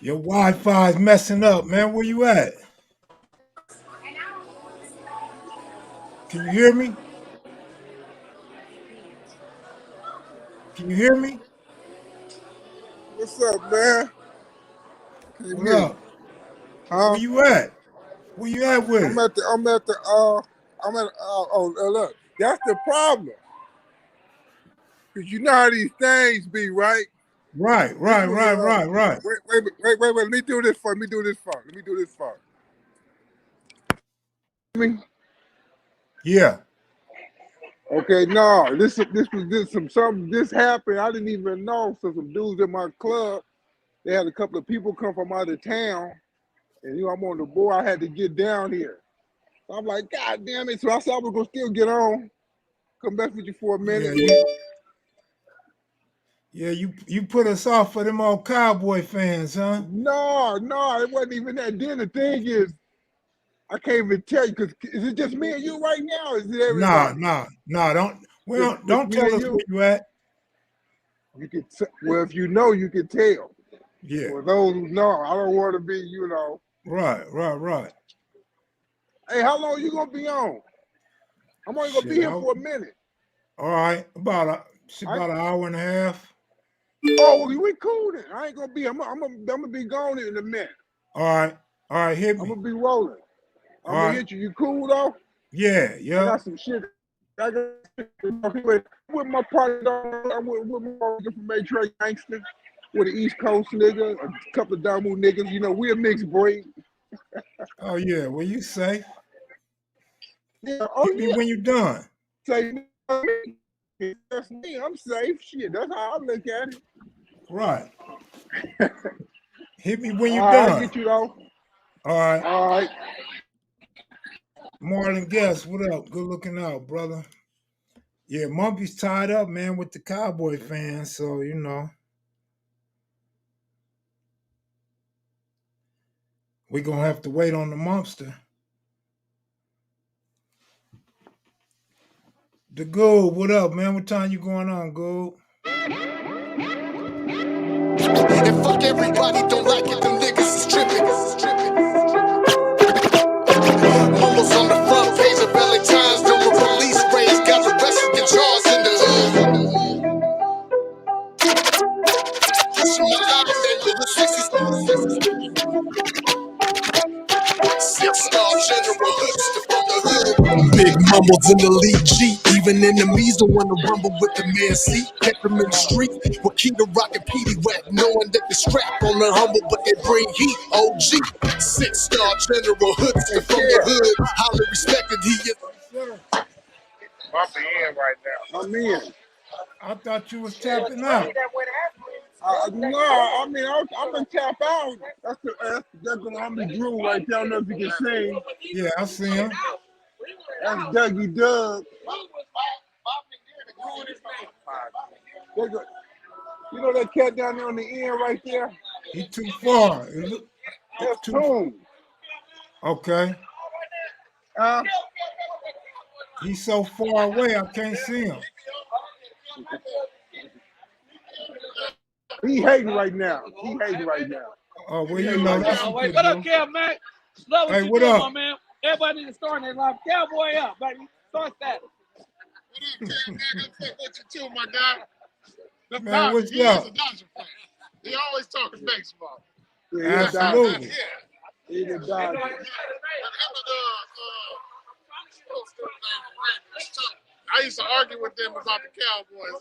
Your Wi-Fi is messing up, man. Where you at? Can you hear me? Can you hear me? What's up, man? Can't What hear you. up? Where Huh? you at? Where you at with I'm it? at the, look, that's the problem. Because you know how these things be, right? Right, This right, was, right, right, right. wait, let me do this for, let me do this for. Me? Yeah. Okay, no, this happened. I didn't even know. So some dudes in my club, they had a couple of people come from out of town. And, I'm on the board. I had to get down here. So I'm like, God damn it. So I said I was going to still get on. Come back with you for a Yeah, minute. you put us off for them old Cowboy fans, huh? No, it wasn't even that. Then the thing is, I can't even tell you because is it just me and you right now? Or is it Nah, everybody? nah, nah. Just Don't me tell and us where you. you at. You could well, if you know, you can tell. Yeah. For those who know, I don't want to be, Right, right, right. Hey, how long you gonna be on? I'm only gonna be Shit. here for a minute. All right. I, About an hour and a half. oh, well, we cool then. I ain't gonna be. I'm gonna be gone in a minute. All right. All right, hit I'm me. gonna be rolling. All I'm gonna right. hit you. You cool though? Yeah, I yep. got some shit. I got with my partner. I'm with my from Matrix Gangster, with an East Coast nigga, a couple of Damu niggas. We a mixed breed. Oh yeah. Well, you safe. Yeah. Oh Hit me yeah. when you're done. Say me. That's me. I'm safe. Shit. That's how I look at it. Right. Hit me when you're All right. I done. get you though. All right. All right. Marlon Guest, what up? Good looking out, brother. Yeah, Mumpy's tied up, man, with the Cowboy fans. So, we're going to have to wait on the Mumpster. The Gold, what up, man? What time you going on, Gold? And fuck everybody, don't like it, them niggas is tripping. Mumbles on the front page of LA Times, doing police raids, got arrested and charged in the hood. Pushing my line, they with the 60s. Six-star general hoodster from the hood. Big mumbles in the lead G. Even enemies don't want to rumble with the man C. Kept them in the street with Keita Rock and Petey Wet, knowing that they strap on the humble, but they bring heat. OG, six-star general hoodster from the hood. Highly respected, he is. I'm in right now. I'm in. I thought you was tapping out. No, I mean I'm gonna tap out. That's the homie Drew right there. I don't know if you can sing. Yeah, I see him. That's Dougie Doug. You know that cat down there on the end right there? He too far. That's Too. Toon. Okay. He's so far away, I can't see him. He hating right now. Oh, well, that's what Wait, what up, Kev, man? Love what Hey, you what doing, up? my man. Everybody need to start their life. Cowboy up, baby. Start that. What up, Kev? What you too, my guy? The Man, Dodger. what's He up? is a Dodger fan. He always talking baseball. Yeah, absolutely. Yeah. He's a Dodger. I used to argue with them about the Cowboys.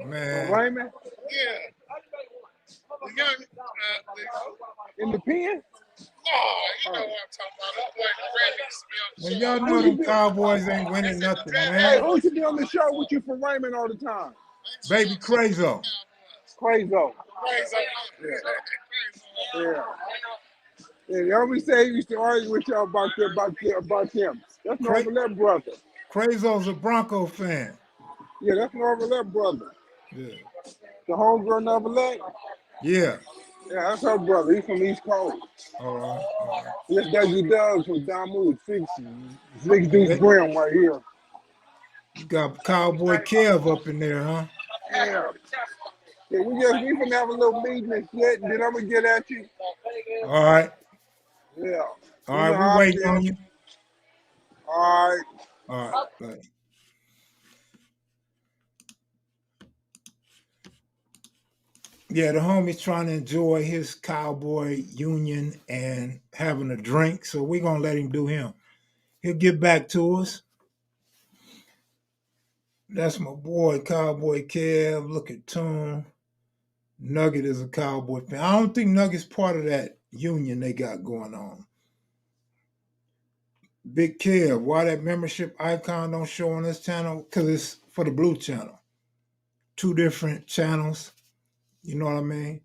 Man. Raymond? Yeah. The young, in the pen? Oh, you know what I'm talking about. Well, y'all know them Cowboys ain't winning nothing, Hey, man. who should be on the show with you for Raymond all the time? Baby Crazo. Crazo. Yeah. They always say he used to argue with y'all about him. That's Norvalette brother. Crazo's a Bronco fan. Yeah, that's Norvalette brother. Yeah. The homegirl Norvalette? Yeah. Yeah, that's her brother. He's from East Coast. All right. All right. This Dougie Doug from Damu, Six Deuce Brim right here. You got Cowboy Kev up in there, huh? Yeah. Yeah, we finna have a little meeting and shit, and then I'm gonna get at you. All right. Yeah. All You right, know we how I waiting feel. on you. All right. All right. Bye. Yeah, the homie's trying to enjoy his Cowboy union and having a drink, so we're gonna let him do him. He'll get back to us. That's my boy, Cowboy Kev. Look at Tune. Nugget is a Cowboy fan. I don't think Nugget's part of that union they got going on. Big Kev, why that membership icon don't show on this channel? Because it's for the blue channel. Two different channels. You know what I mean?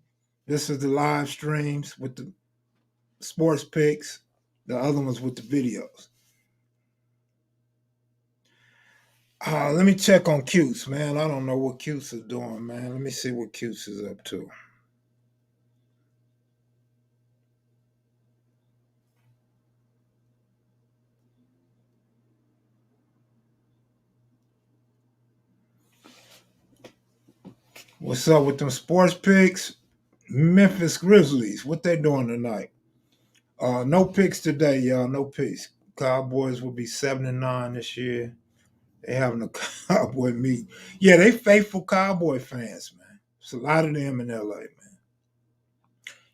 This is the live streams with the sports picks. The other one's with the videos. Let me check on Cutes, man. I don't know what Cutes is doing, man. Let me see what Cutes is up to. What's up with them sports picks? Memphis Grizzlies, what they doing tonight? No picks today, y'all. No picks. Cowboys will be 7-9 this year. They having a Cowboy meet. Yeah, they faithful Cowboy fans, man. It's a lot of them in LA, man.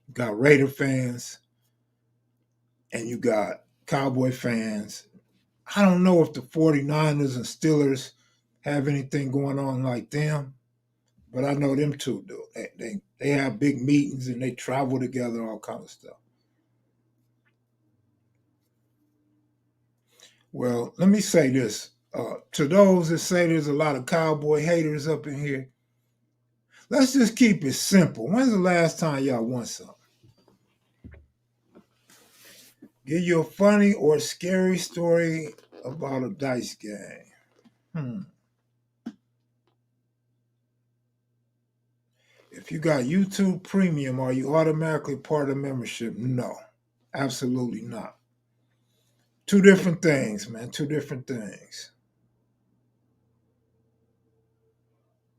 You got Raider fans and you got Cowboy fans. I don't know if the 49ers and Steelers have anything going on like them, but I know them two do. They have big meetings and they travel together, all kind of stuff. Well, let me say this. To those that say there's a lot of Cowboy haters up in here, let's just keep it simple. When's the last time y'all won something? Give you a funny or scary story about a dice game. If you got YouTube Premium, are you automatically part of membership? No, absolutely not. Two different things, man. Two different things.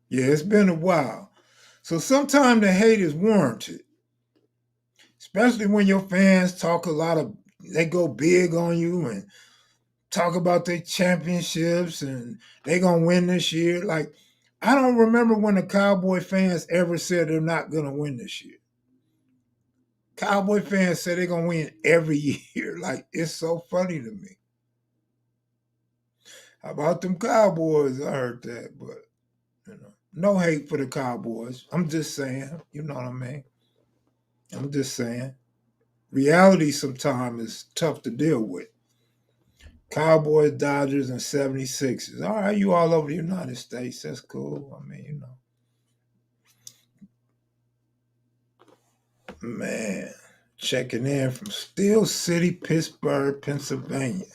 Yeah, it's been a while. So sometimes the hate is warranted, especially when your fans talk a lot of, they go big on you and talk about their championships and they gonna win this year. Like, I don't remember when the Cowboy fans ever said they're not gonna win this year. Cowboy fans say they're gonna win every year. Like, it's so funny to me. How about them Cowboys? I heard that, but no hate for the Cowboys. I'm just saying, you know what I mean? I'm just saying. Reality sometimes is tough to deal with. Cowboys, Dodgers, and 76ers. All right, you all over the United States. That's cool. I mean, Man, checking in from Steel City, Pittsburgh, Pennsylvania.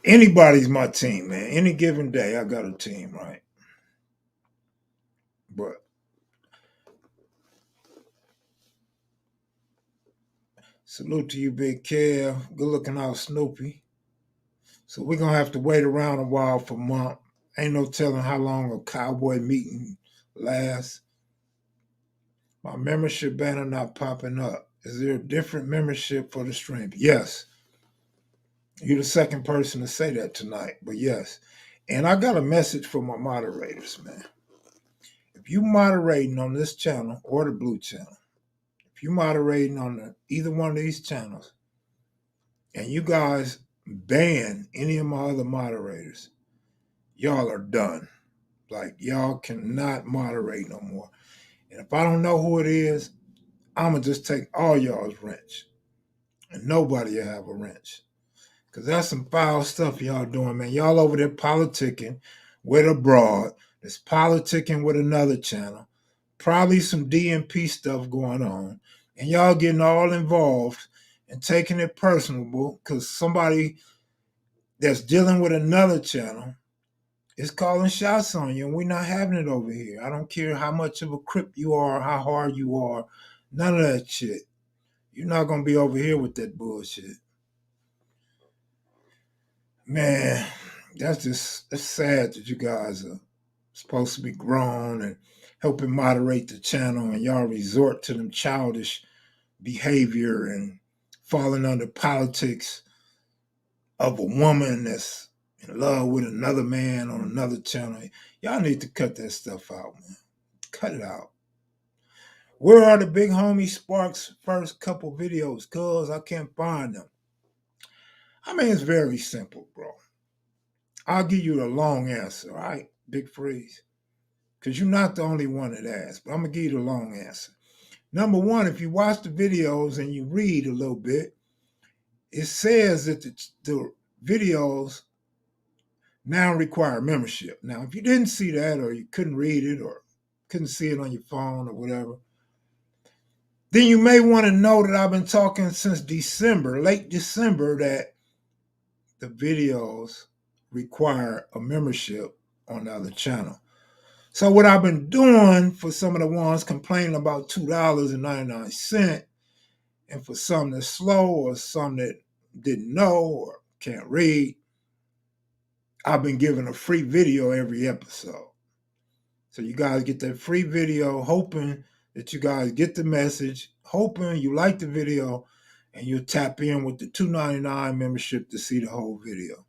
Anybody's my team, man. Any given day, I got a team, right? But salute to you, Big Kev. Good looking out, Snoopy. So we're going to have to wait around a while for Mump. Ain't no telling how long a Cowboy meeting lasts. My membership banner not popping up. Is there a different membership for the stream? Yes. You're the second person to say that tonight, but yes. And I got a message for my moderators, man. If you moderating on this channel or the blue channel, if you moderating on either one of these channels, and you guys ban any of my other moderators, y'all are done. Like, y'all cannot moderate no more. And if I don't know who it is, I'm going to just take all y'all's wrench. And nobody will have a wrench. Because that's some foul stuff y'all doing, man. Y'all over there politicking with a broad that's politicking with another channel. Probably some DMP stuff going on. And y'all getting all involved and taking it personable because somebody that's dealing with another channel is calling shots on you, and we're not having it over here. I don't care how much of a crip you are, how hard you are, none of that shit. You're not going to be over here with that bullshit. Man, It's sad that you guys are supposed to be grown and helping moderate the channel, and y'all resort to them childish behavior and falling under politics of a woman that's in love with another man on another channel. Y'all need to cut that stuff out, man. Cut it out. Where are the big homie Sparks' first couple videos? Cuz I can't find them. I mean, it's very simple, bro. I'll give you the long answer, all right, Big Freeze? Because you're not the only one that asked, but I'm going to give you the long answer. Number one, if you watch the videos and you read a little bit, it says that the videos now require membership. Now, if you didn't see that, or you couldn't read it, or couldn't see it on your phone or whatever, then you may want to know that I've been talking since December, late December, that the videos require a membership on the other channel. So what I've been doing for some of the ones complaining about $2.99, and for some that's slow or some that didn't know or can't read, I've been giving a free video every episode. So you guys get that free video, hoping that you guys get the message, hoping you like the video, and you'll tap in with the $2.99 membership to see the whole video.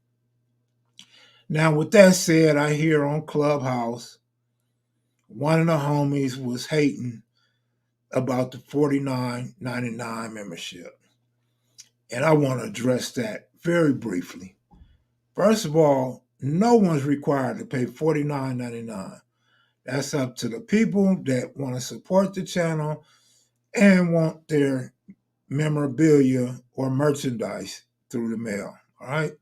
Now, with that said, I hear on Clubhouse, one of the homies was hating about the $49.99 membership. And I want to address that very briefly. First of all, no one's required to pay $49.99. That's up to the people that want to support the channel and want their memorabilia or merchandise through the mail. All right.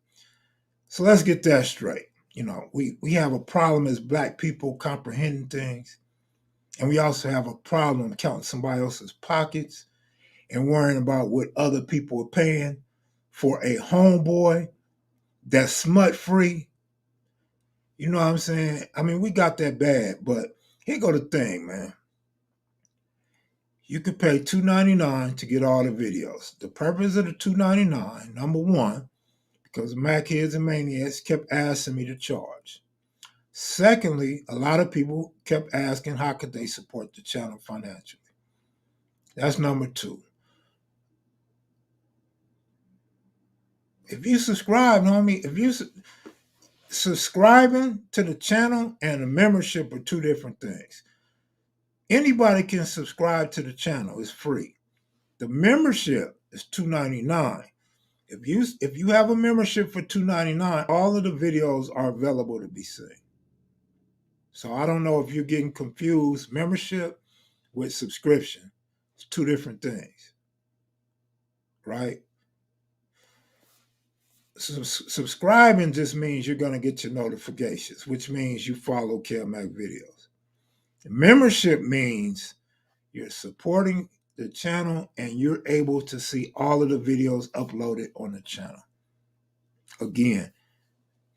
So let's get that straight. You know, we have a problem as Black people comprehending things. And we also have a problem counting somebody else's pockets and worrying about what other people are paying for a homeboy that's smut free. You know what I'm saying? I mean, we got that bad, but here go the thing, man. You could pay $2.99 to get all the videos. The purpose of the $2.99, number one, because Mac heads and maniacs kept asking me to charge. Secondly, a lot of people kept asking how could they support the channel financially. That's number two. If you subscribe, homie, if you subscribing to the channel and a membership are two different things. Anybody can subscribe to the channel. It's free. The membership is $2.99. If you have a membership for $2.99, all of the videos are available to be seen. So I don't know if you're getting confused. Membership with subscription. It's two different things. Right? So subscribing just means you're going to get your notifications, which means you follow kevmacvideos. Membership means you're supporting the channel and you're able to see all of the videos uploaded on the channel. Again,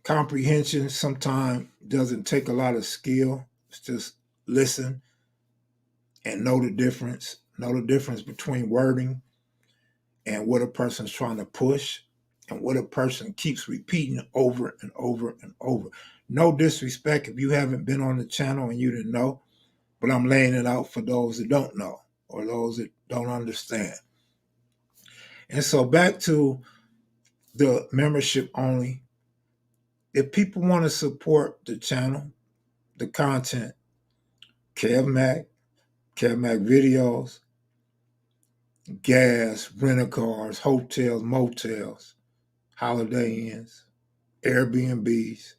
comprehension sometimes doesn't take a lot of skill. It's just listen and know the difference. Know the difference between wording and what a person's trying to push and what a person keeps repeating over and over and over. No disrespect if you haven't been on the channel and you didn't know, but I'm laying it out for those that don't know or those that don't understand. And so back to the membership only. If people want to support the channel, the content, KevMacVideos, gas, rental cars, hotels, motels, Holiday Inns, Airbnbs,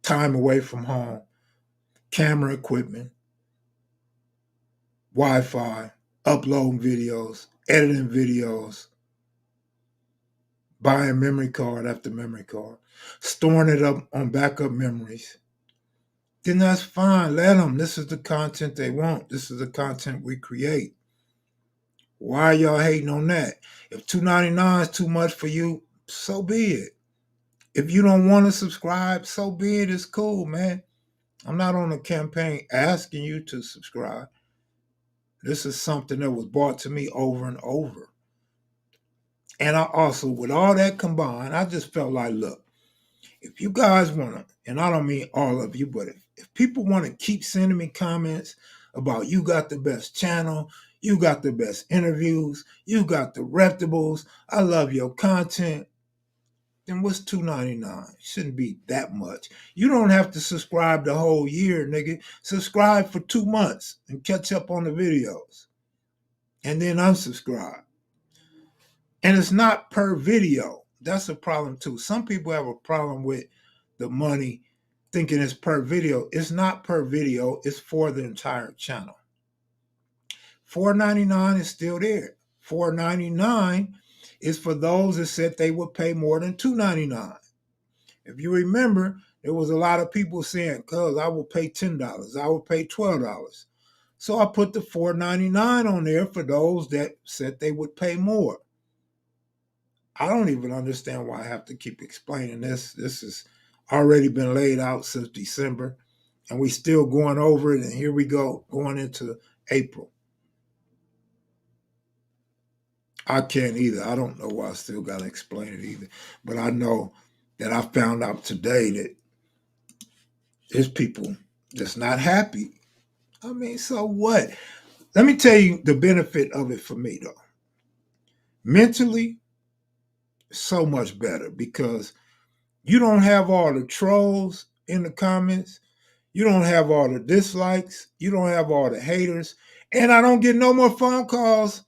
time away from home, camera equipment, Wi-Fi, uploading videos, editing videos, buying memory card after memory card, storing it up on backup memories, then that's fine. Let them. This is the content they want. This is the content we create. Why are y'all hating on that? If $2.99 is too much for you, so be it. If you don't want to subscribe, so be it. It's cool, man. I'm not on a campaign asking you to subscribe. This is something that was brought to me over and over. And I also, with all that combined, I just felt like, look, if you guys want to, and I don't mean all of you, but if people want to keep sending me comments about you got the best channel, you got the best interviews, you got the reputables, I love your content, then what's $2.99? Shouldn't be that much. You don't have to subscribe the whole year, nigga. Subscribe for 2 months and catch up on the videos. And then unsubscribe. And it's not per video. That's a problem too. Some people have a problem with the money thinking it's per video. It's not per video, it's for the entire channel. $4.99 is still there. $4.99 is for those that said they would pay more than $2.99. If you remember, there was a lot of people saying, cuz I will pay $10, I will pay $12. So I put the $4.99 on there for those that said they would pay more. I don't even understand why I have to keep explaining this. This has already been laid out since December, and we still going over it, and here we go, going into April. I can't either. I don't know why I still got to explain it either. But I know that I found out today that there's people that's not happy. I mean, so what? Let me tell you the benefit of it for me, though. Mentally, so much better because you don't have all the trolls in the comments. You don't have all the dislikes. You don't have all the haters. And I don't get no more phone calls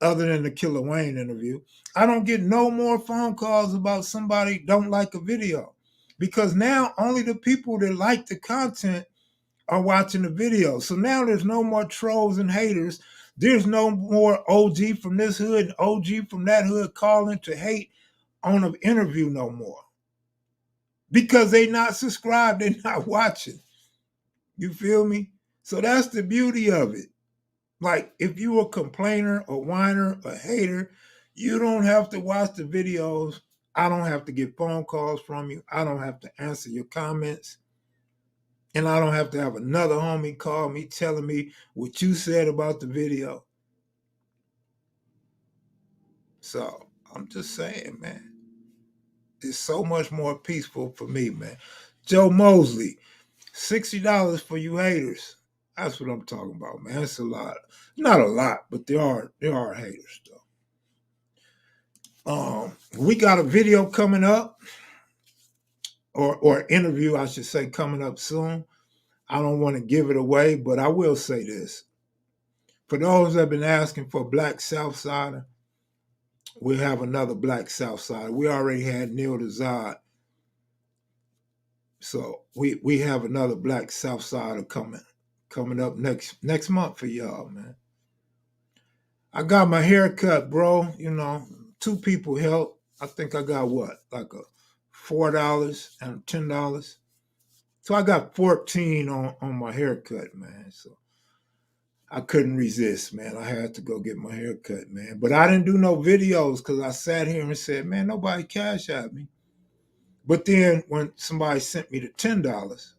other than the Killer Wayne interview. I don't get no more phone calls about somebody don't like a video because now only the people that like the content are watching the video. So now there's no more trolls and haters. There's no more OG from this hood and OG from that hood calling to hate on an interview no more. Because they not subscribed, they're not watching. You feel me? So that's the beauty of it. Like if you a complainer, a whiner, a hater, you don't have to watch the videos. I don't have to get phone calls from you. I don't have to answer your comments. And I don't have to have another homie call me telling me what you said about the video. So I'm just saying, man, it's so much more peaceful for me, man. Joe Mosley, $60 for you haters. That's what I'm talking about, man. It's a lot. Not a lot, but there are haters though. We got a video coming up, or interview, I should say, coming up soon. I don't want to give it away, but I will say this. For those that have been asking for a Black Southsider, we have another Black Southsider. We already had Neil Dezard. So we have another Black Southsider coming up next month for y'all, man. I got my hair cut, bro. You know, 2 people helped. I think I got what? Like a $4 and $10. So I got 14 on my haircut, man. So I couldn't resist, man. I had to go get my hair cut, man. But I didn't do no videos because I sat here and said, man, nobody cash at me. But then when somebody sent me the $10,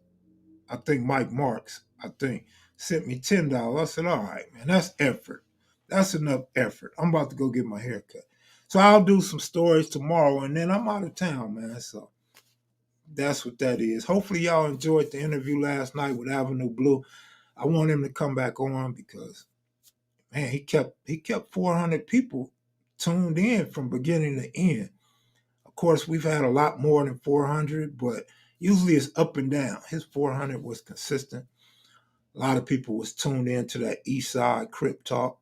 I think Mike Marks, sent me $10. I said, all right, man, that's effort. That's enough effort. I'm about to go get my hair cut. So I'll do some stories tomorrow, and then I'm out of town, man. So that's what that is. Hopefully y'all enjoyed the interview last night with Avenue Blue. I want him to come back on because, man, he kept 400 people tuned in from beginning to end. Of course, we've had a lot more than 400, but usually it's up and down. His 400 was consistent. A lot of people was tuned in to that East Side Crip Talk.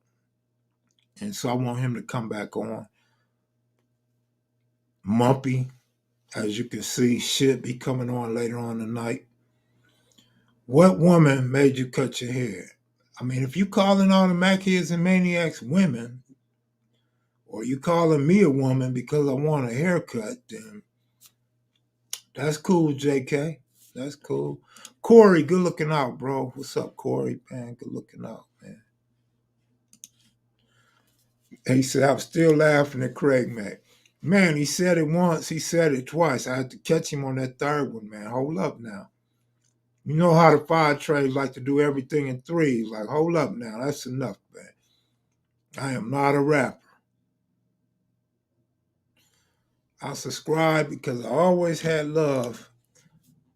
And so I want him to come back on. Mumpy, as you can see, should be coming on later on tonight. What woman made you cut your hair? I mean, if you calling all the Mackids and Maniacs women, or you calling me a woman because I want a haircut, then that's cool, JK. That's cool. Corey, good looking out, bro. What's up, Corey? Man, good looking out, man. He said, I'm still laughing at Craig Mack. Man, he said it once, he said it twice. I had to catch him on that third one, man. Hold up now. You know how the fire trades like to do everything in threes. Like, hold up now. That's enough, man. I am not a rapper. I subscribe because I always had love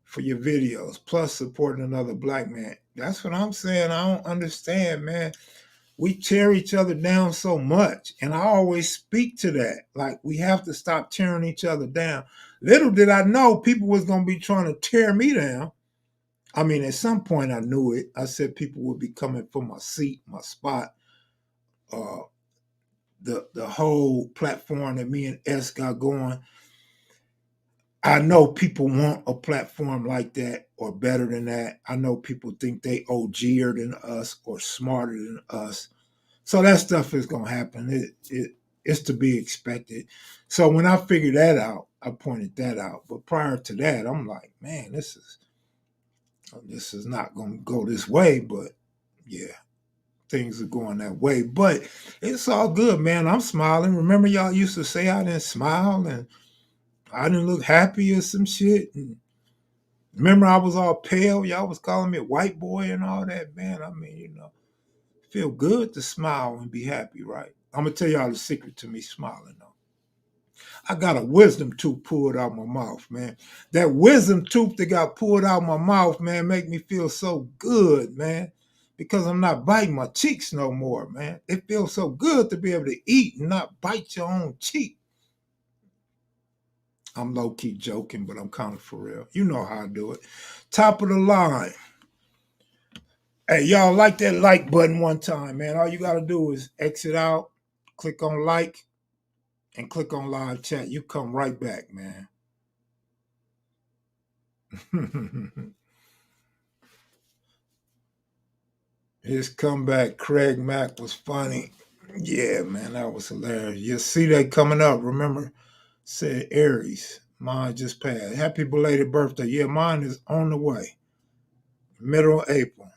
for your videos, plus supporting another black man. That's what I'm saying. I don't understand, man. We tear each other down so much. And I always speak to that. Like, we have to stop tearing each other down. Little did I know people was going to be trying to tear me down. I mean, at some point I knew it. I said people would be coming for my seat, my spot, uh, the whole platform that me and S got going. I know people want a platform like that or better than that. I know people think they OGer than us or smarter than us. So that stuff is gonna happen. It's to be expected. So when I figured that out, I pointed that out. But prior to that, I'm like, man, this is not gonna go this way. But yeah, things are going that way. But it's all good, man. I'm smiling. Remember, y'all used to say I didn't smile and I didn't look happy or some shit. And remember, I was all pale. Y'all was calling me a white boy and all that, man. I mean, feel good to smile and be happy, right? I'm gonna tell y'all the secret to me smiling though. I got a wisdom tooth pulled out my mouth, man. That wisdom tooth that got pulled out my mouth, man, make me feel so good, man. Because I'm not biting my cheeks no more, man. It feels so good to be able to eat and not bite your own cheek. I'm low-key joking, but I'm kind of for real. You know how I do it. Top of the line. Hey, y'all, like that like button one time, man. All you got to do is exit out, click on like, and click on live chat. You come right back, man. His comeback, Craig Mack, was funny. Yeah, man, that was hilarious. You'll see that coming up. Remember, said Aries. Mine just passed. Happy belated birthday. Yeah, mine is on the way. Middle of April.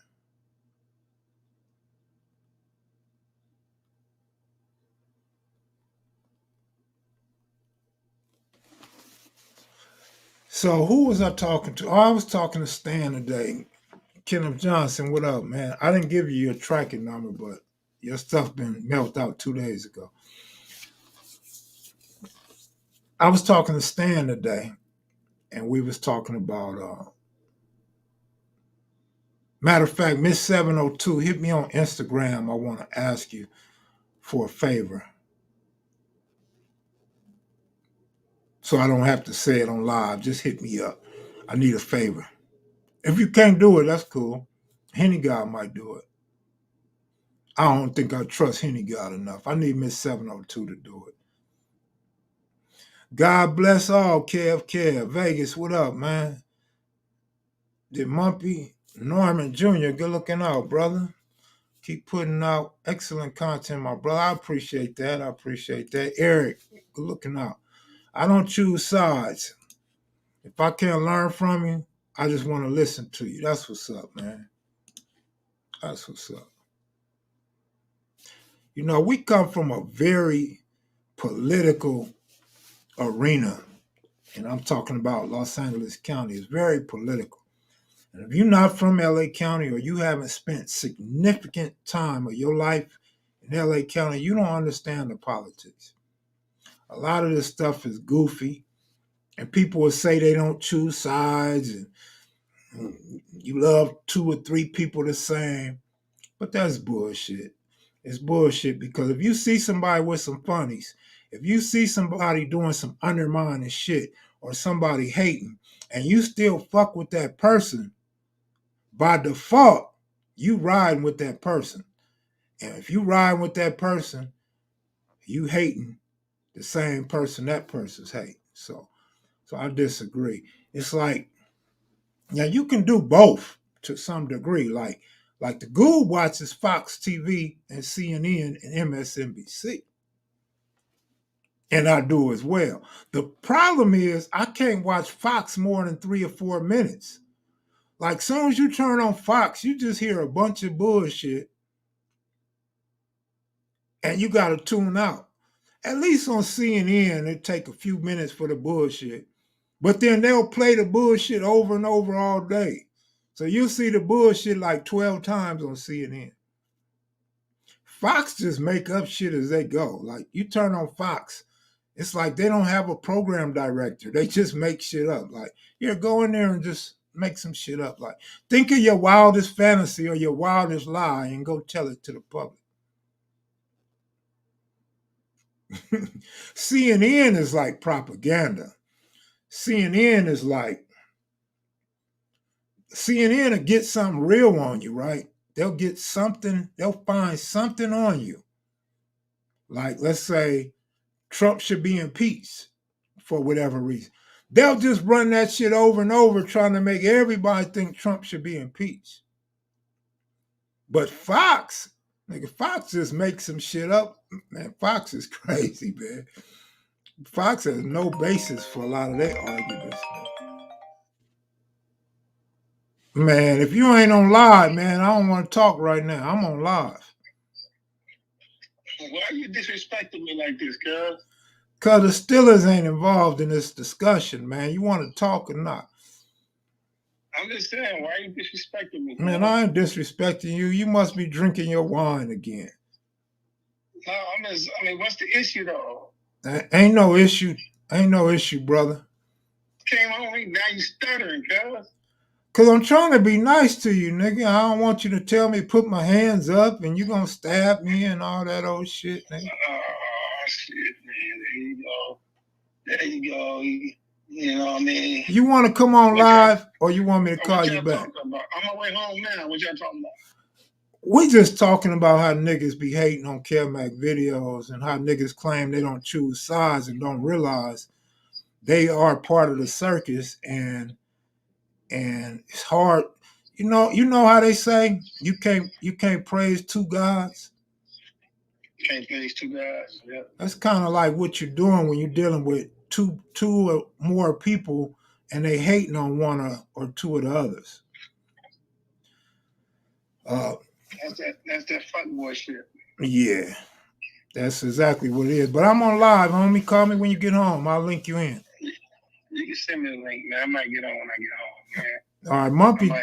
So who was I talking to? Oh, I was talking to Stan today. Kenneth Johnson, what up, man? I didn't give you your tracking number, but your stuff been mailed out 2 days ago. I was talking to Stan today, and we was talking about matter of fact, Miss 702, hit me on Instagram. I want to ask you for a favor. So I don't have to say it on live. Just hit me up. I need a favor. If you can't do it, that's cool. Henny God might do it. I don't think I trust Henny God enough. I need Miss 702 to do it. God bless all, Kev. Vegas, what up, man? Did Mumpy Norman Jr., good looking out, brother. Keep putting out excellent content, my brother. I appreciate that. Eric, good looking out. I don't choose sides. If I can't learn from you, I just want to listen to you. That's what's up, man. That's what's up. We come from a very political arena, and I'm talking about Los Angeles County. It's very political. And if you're not from LA County or you haven't spent significant time of your life in LA County, you don't understand the politics. A lot of this stuff is goofy, and people will say they don't choose sides and you love 2 or 3 people the same, but that's bullshit. It's bullshit because if you see somebody with some funnies, if you see somebody doing some undermining shit or somebody hating, and you still fuck with that person, by default, you riding with that person. And if you ride with that person, you hating the same person that person's hating. So I disagree. It's like, now you can do both to some degree. Like the Goob watches Fox TV and CNN and MSNBC. And I do as well. The problem is I can't watch Fox more than 3 or 4 minutes. Like soon as you turn on Fox, you just hear a bunch of bullshit and you got to tune out. At least on CNN, it take a few minutes for the bullshit. But then they'll play the bullshit over and over all day. So you'll see the bullshit like 12 times on CNN. Fox just make up shit as they go. Like you turn on Fox It's like they don't have a program director. They just make shit up. Like, yeah, go in there and just make some shit up. Like, think of your wildest fantasy or your wildest lie and go tell it to the public. CNN is like propaganda. CNN is like, CNN will get something real on you, right? They'll get something, they'll find something on you. Like, let's say Trump should be impeached for whatever reason. They'll just run that shit over and over, trying to make everybody think Trump should be impeached. But Fox, nigga, Fox just makes some shit up. Man, Fox is crazy, man. Fox has no basis for a lot of their arguments. Man, if you ain't on live, man, I don't want to talk right now. I'm on live. Why are you disrespecting me like this, cuz? Because the Steelers ain't involved in this discussion, man. You want to talk or not? I'm just saying, why are you disrespecting me? Man, I ain't disrespecting you. You must be drinking your wine again. No, I mean, what's the issue, though? Ain't no issue. Ain't no issue, brother. Came on me, now you stuttering, cuz. Because I'm trying to be nice to you, nigga. I don't want you to tell me put my hands up and you going to stab me and all that old shit, nigga. Oh, shit, man. There you go. There you go. You know what I mean? You want to come on live or you want me to call you back? I'm on my way home now. What y'all talking about? We just talking about how niggas be hating on kevmacvideos and how niggas claim they don't choose sides and don't realize they are part of the circus, and it's hard. You know how they say you can't praise two gods. You can't praise two gods. Yeah. That's kind of like what you're doing when you're dealing with two or more people and they hating on one or two of the others. That's that fuckboy shit. Yeah, that's exactly what it is. But I'm on live, homie. Call me when you get home. I'll link you in. You can send me the link, man. I might get on when I get home, man. All right,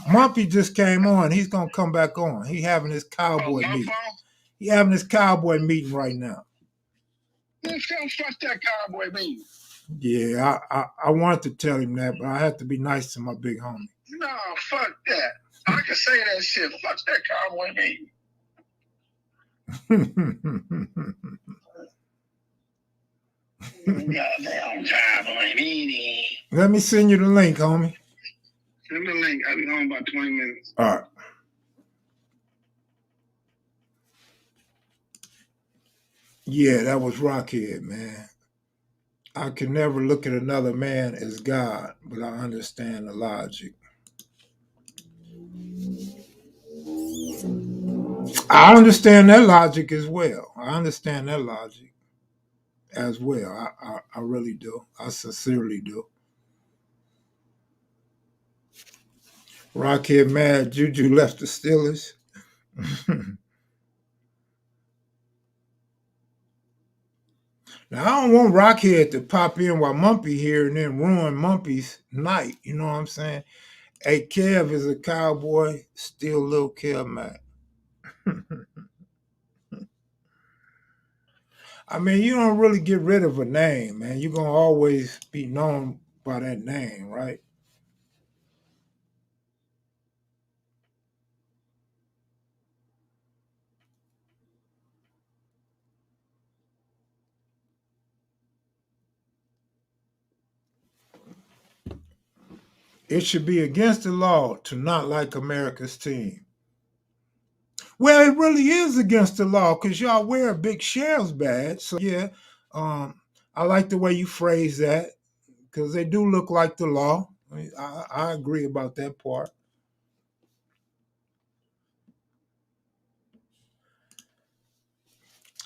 Mumpy just came on. He's gonna come back on. He having his cowboy meeting. He having his cowboy meeting right now. Fuck that cowboy meeting. Yeah, I wanted to tell him that, but I have to be nice to my big homie. No, fuck that. I can say that shit. Fuck that cowboy meeting. Goddamn cowboy meeting. Let me send you the link, homie. Send me the link. I'll be home about 20 minutes. All right. Yeah, that was Rocchead, man. I can never look at another man as God, but I understand the logic. I understand that logic as well. I understand that logic as well. I really do. I sincerely do. Rocchead mad Juju left the Steelers. Now, I don't want Rocchead to pop in while Mumpy here and then ruin Mumpy's night. You know what I'm saying? Hey, Kev is a cowboy, still Lil Kev Mac. I mean, you don't really get rid of a name, man. You're going to always be known by that name, right? It should be against the law to not like America's team. Well, it really is against the law because y'all wear a big sheriff's badge. So, yeah, I like the way you phrase that because they do look like the law. I agree about that part.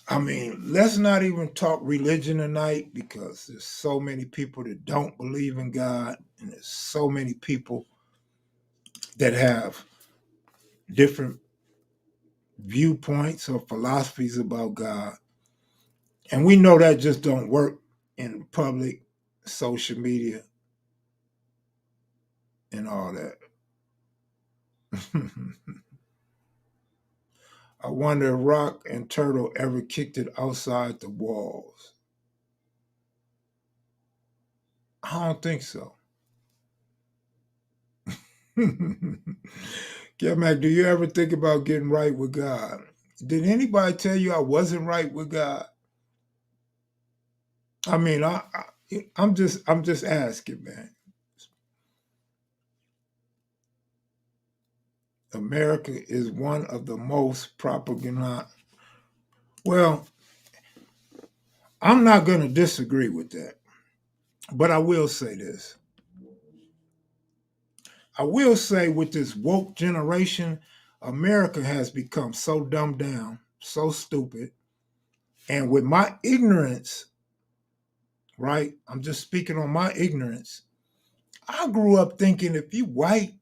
I mean, let's not even talk religion tonight because there's so many people that don't believe in God, and there's so many people that have different viewpoints or philosophies about God. And we know that just don't work in public, social media, and all that. I wonder if Rock and Turtle ever kicked it outside the walls. I don't think so. Get Mac, do you ever think about getting right with God? Did anybody tell you I wasn't right with God? I mean, I'm just asking, man. America is one of the most propaganda. Well, I'm not going to disagree with that, but I will say this. I will say with this woke generation, America has become so dumbed down, so stupid. And with my ignorance, right? I'm just speaking on my ignorance. I grew up thinking if you white,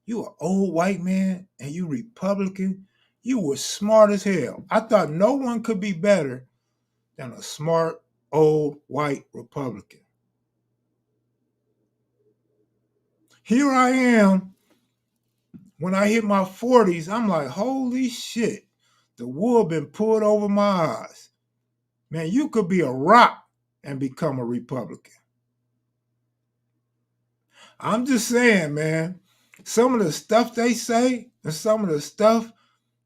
you an old white man, and you Republican, you were smart as hell. I thought no one could be better than a smart old white Republican. Here I am. When I hit my 40s, I'm like, holy shit, the wool been pulled over my eyes. Man, you could be a rock and become a Republican. I'm just saying, man, some of the stuff they say and some of the stuff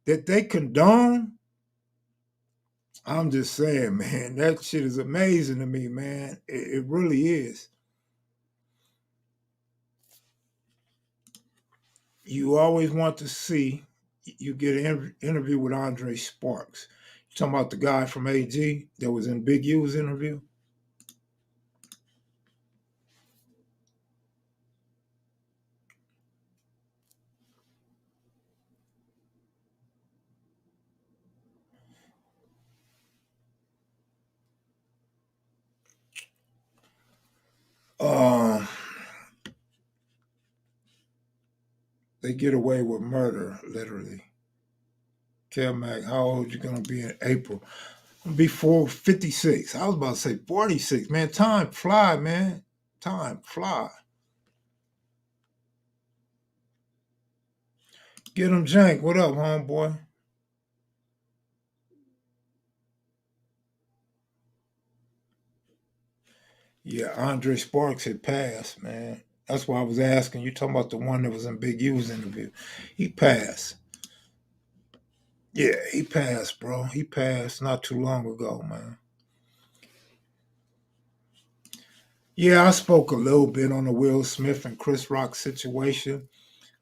that they condone, I'm just saying, man, that shit is amazing to me, man. It really is. You always want to see, you get an interview with Andre Sparks. You talking about the guy from AG that was in Big U's interview? They get away with murder, literally. Mac, how old you gonna be in April? Before 56. I was about to say 46. Man, time fly, man. Time fly. Get him Jank. What up, homeboy? Yeah, Andre Sparks had passed, man. That's why I was asking. You talking about the one that was in Big U's interview. He passed. Yeah, he passed, bro. He passed not too long ago, man. Yeah, I spoke a little bit on the Will Smith and Chris Rock situation.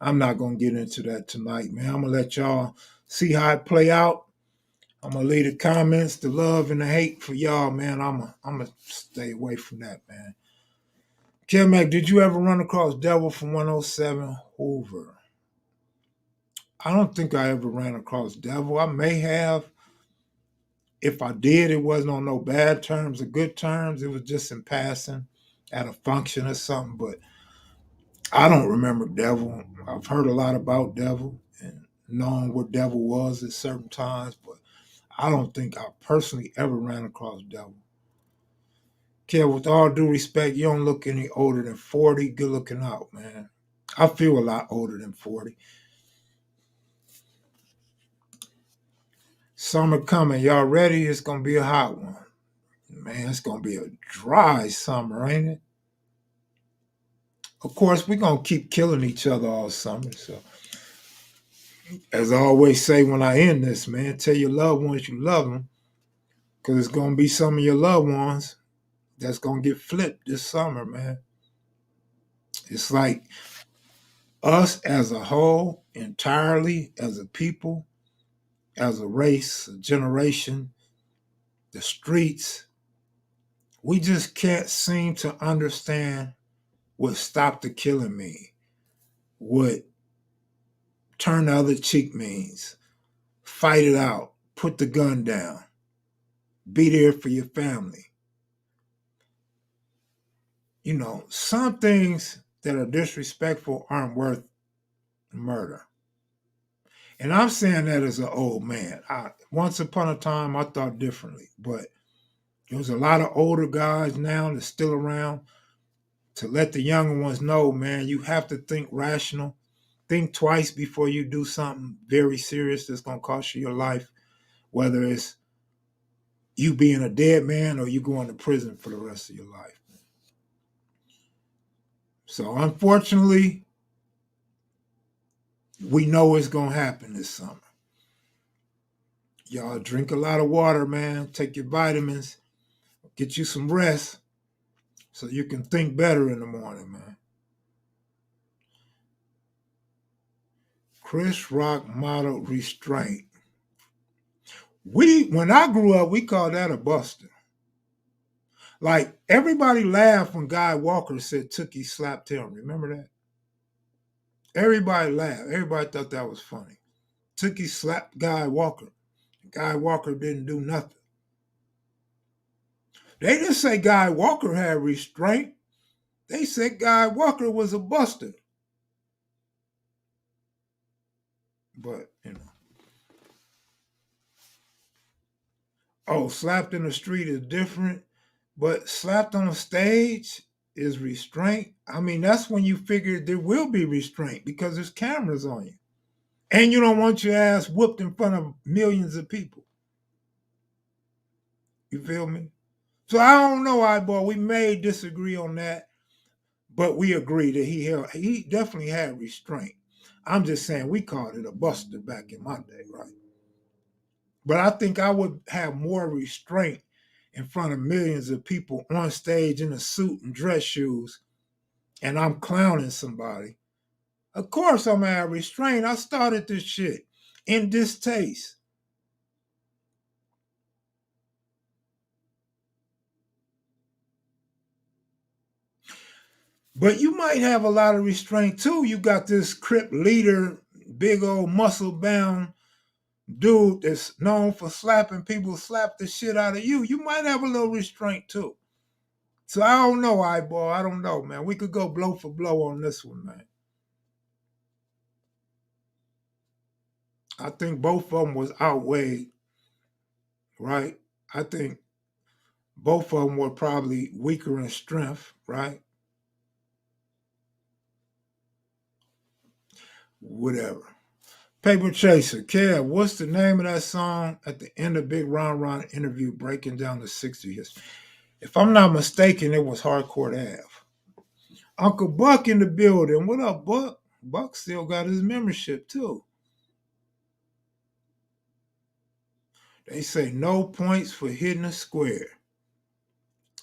I'm not gonna get into that tonight, man. I'm gonna let y'all see how it play out. I'm gonna leave the comments, the love and the hate for y'all, man. I'm gonna stay away from that, man. Mac, did you ever run across Devil from 107 Hoover? I don't think I ever ran across Devil. I may have. If I did, it wasn't on no bad terms or good terms. It was just in passing at a function or something. But I don't remember Devil. I've heard a lot about Devil and known what Devil was at certain times, but I don't think I personally ever ran across Devil. Kev, with all due respect, you don't look any older than 40. Good looking out, man. I feel a lot older than 40. Summer coming. Y'all ready? It's going to be a hot one. Man, it's going to be a dry summer, ain't it? Of course, we're going to keep killing each other all summer. So, as I always say when I end this, man, tell your loved ones you love them because it's going to be some of your loved ones that's going to get flipped this summer, man. It's like us as a whole, entirely, as a people, as a race, a generation, the streets, we just can't seem to understand what stop the killing mean, what turn the other cheek means, fight it out, put the gun down, be there for your family. You know, some things that are disrespectful aren't worth murder. And I'm saying that as an old man. Once upon a time, I thought differently, but there's a lot of older guys now that's still around to let the younger ones know, man, you have to think rational. Think twice before you do something very serious that's going to cost you your life, whether it's you being a dead man or you going to prison for the rest of your life. So unfortunately, we know it's going to happen this summer. Y'all drink a lot of water, man. Take your vitamins. Get you some rest so you can think better in the morning, man. Chris Rock modeled restraint. When I grew up, we called that a buster. Like, everybody laughed when Guy Walker said Tookie slapped him. Remember that? Everybody laughed. Everybody thought that was funny. Tookie slapped Guy Walker. Guy Walker didn't do nothing. They didn't say Guy Walker had restraint. They said Guy Walker was a buster. But, slapped in the street is different. But slapped on a stage is restraint. I mean, that's when you figure there will be restraint because there's cameras on you. And you don't want your ass whooped in front of millions of people. You feel me? So I don't know, Eyeball. We may disagree on that, but we agree that he definitely had restraint. I'm just saying we called it a buster back in my day, right? But I think I would have more restraint in front of millions of people on stage in a suit and dress shoes, and I'm clowning somebody. Of course I'm gonna have restraint. I started this shit in distaste. But you might have a lot of restraint too. You got this Crip leader, big old muscle bound dude that's known for slapping people, slap the shit out of you. You might have a little restraint too. So I don't know, Eyeball. I don't know, man. We could go blow for blow on this one, man. I think both of them was outweighed, right? I think both of them were probably weaker in strength, right? Whatever. Paper Chaser, Kev, what's the name of that song at the end of Big Ron Ron interview breaking down the 60 history? If I'm not mistaken, it was Hardcore Ave. Uncle Buck in the building. What up, Buck? Buck still got his membership, too. They say no points for hitting a square.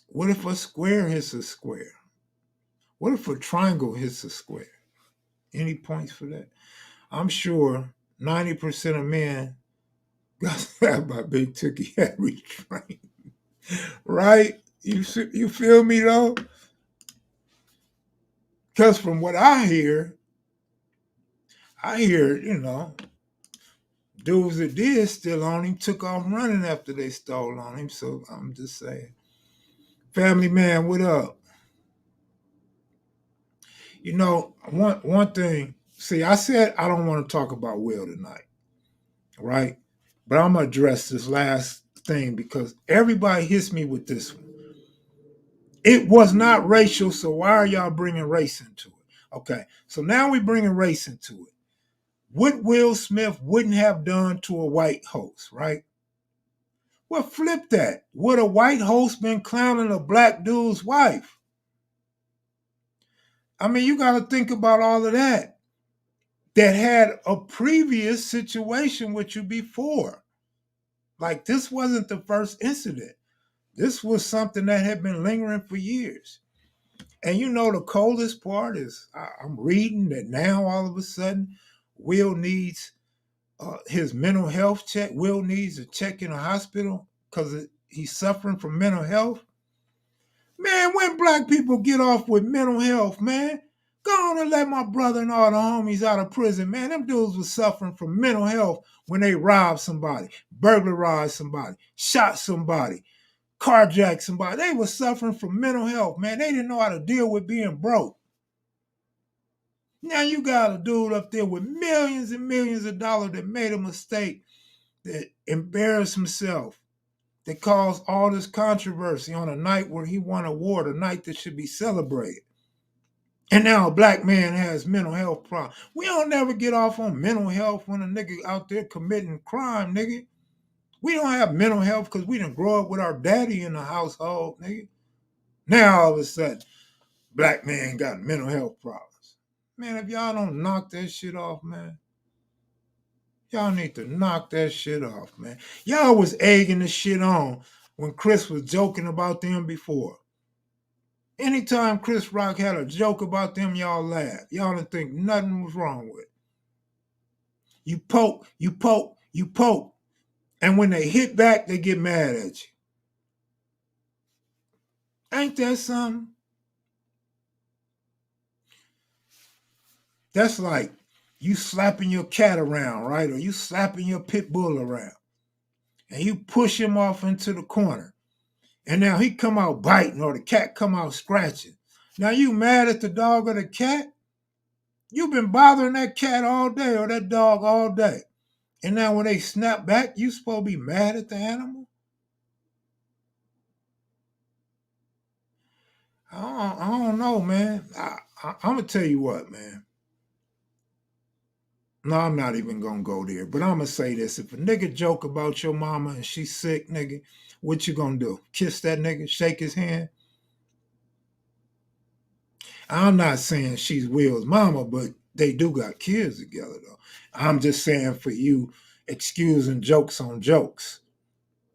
What if a square hits a square? What if a triangle hits a square? Any points for that? I'm sure 90% of men got slapped by Big Tookie at restraint. Right? You feel me, though? Because from what I hear, dudes that did still on him took off running after they stole on him. So I'm just saying. Family man, what up? One thing. See, I said I don't want to talk about Will tonight, right? But I'm going to address this last thing because everybody hits me with this one. It was not racial, so why are y'all bringing race into it? Okay, so now we're bringing race into it. What Will Smith wouldn't have done to a white host, right? Well, flip that. Would a white host been clowning a black dude's wife? I mean, you got to think about all of that had a previous situation with you before. Like, this wasn't the first incident. This was something that had been lingering for years. And the coldest part is I'm reading that now all of a sudden Will needs his mental health check. Will needs a check in a hospital because he's suffering from mental health. Man, when black people get off with mental health, man, go on and let my brother and all the homies out of prison, man. Them dudes was suffering from mental health when they robbed somebody, burglarized somebody, shot somebody, carjacked somebody. They were suffering from mental health, man. They didn't know how to deal with being broke. Now you got a dude up there with millions and millions of dollars that made a mistake, that embarrassed himself, that caused all this controversy on a night where he won an award, a night that should be celebrated. And now a black man has mental health problems. We don't never get off on mental health when a nigga out there committing crime, nigga. We don't have mental health because we didn't grow up with our daddy in the household, nigga. Now all of a sudden, black man got mental health problems. Man, if y'all don't knock that shit off, man, y'all need to knock that shit off, man. Y'all was egging the shit on when Chris was joking about them before. Anytime Chris Rock had a joke about them, y'all laugh. Y'all didn't think nothing was wrong with it. You poke, you poke, you poke. And when they hit back, they get mad at you. Ain't that something? That's like you slapping your cat around, right? Or you slapping your pit bull around. And you push him off into the corner. And now he come out biting or the cat come out scratching. Now you mad at the dog or the cat? You've been bothering that cat all day or that dog all day. And now when they snap back, you supposed to be mad at the animal? I don't know, man. I'm going to tell you what, man. No, I'm not even going to go there. But I'm going to say this. If a nigga joke about your mama and she's sick, nigga, what you going to do? Kiss that nigga? Shake his hand? I'm not saying she's Will's mama, but they do got kids together, though. I'm just saying for you excusing jokes on jokes.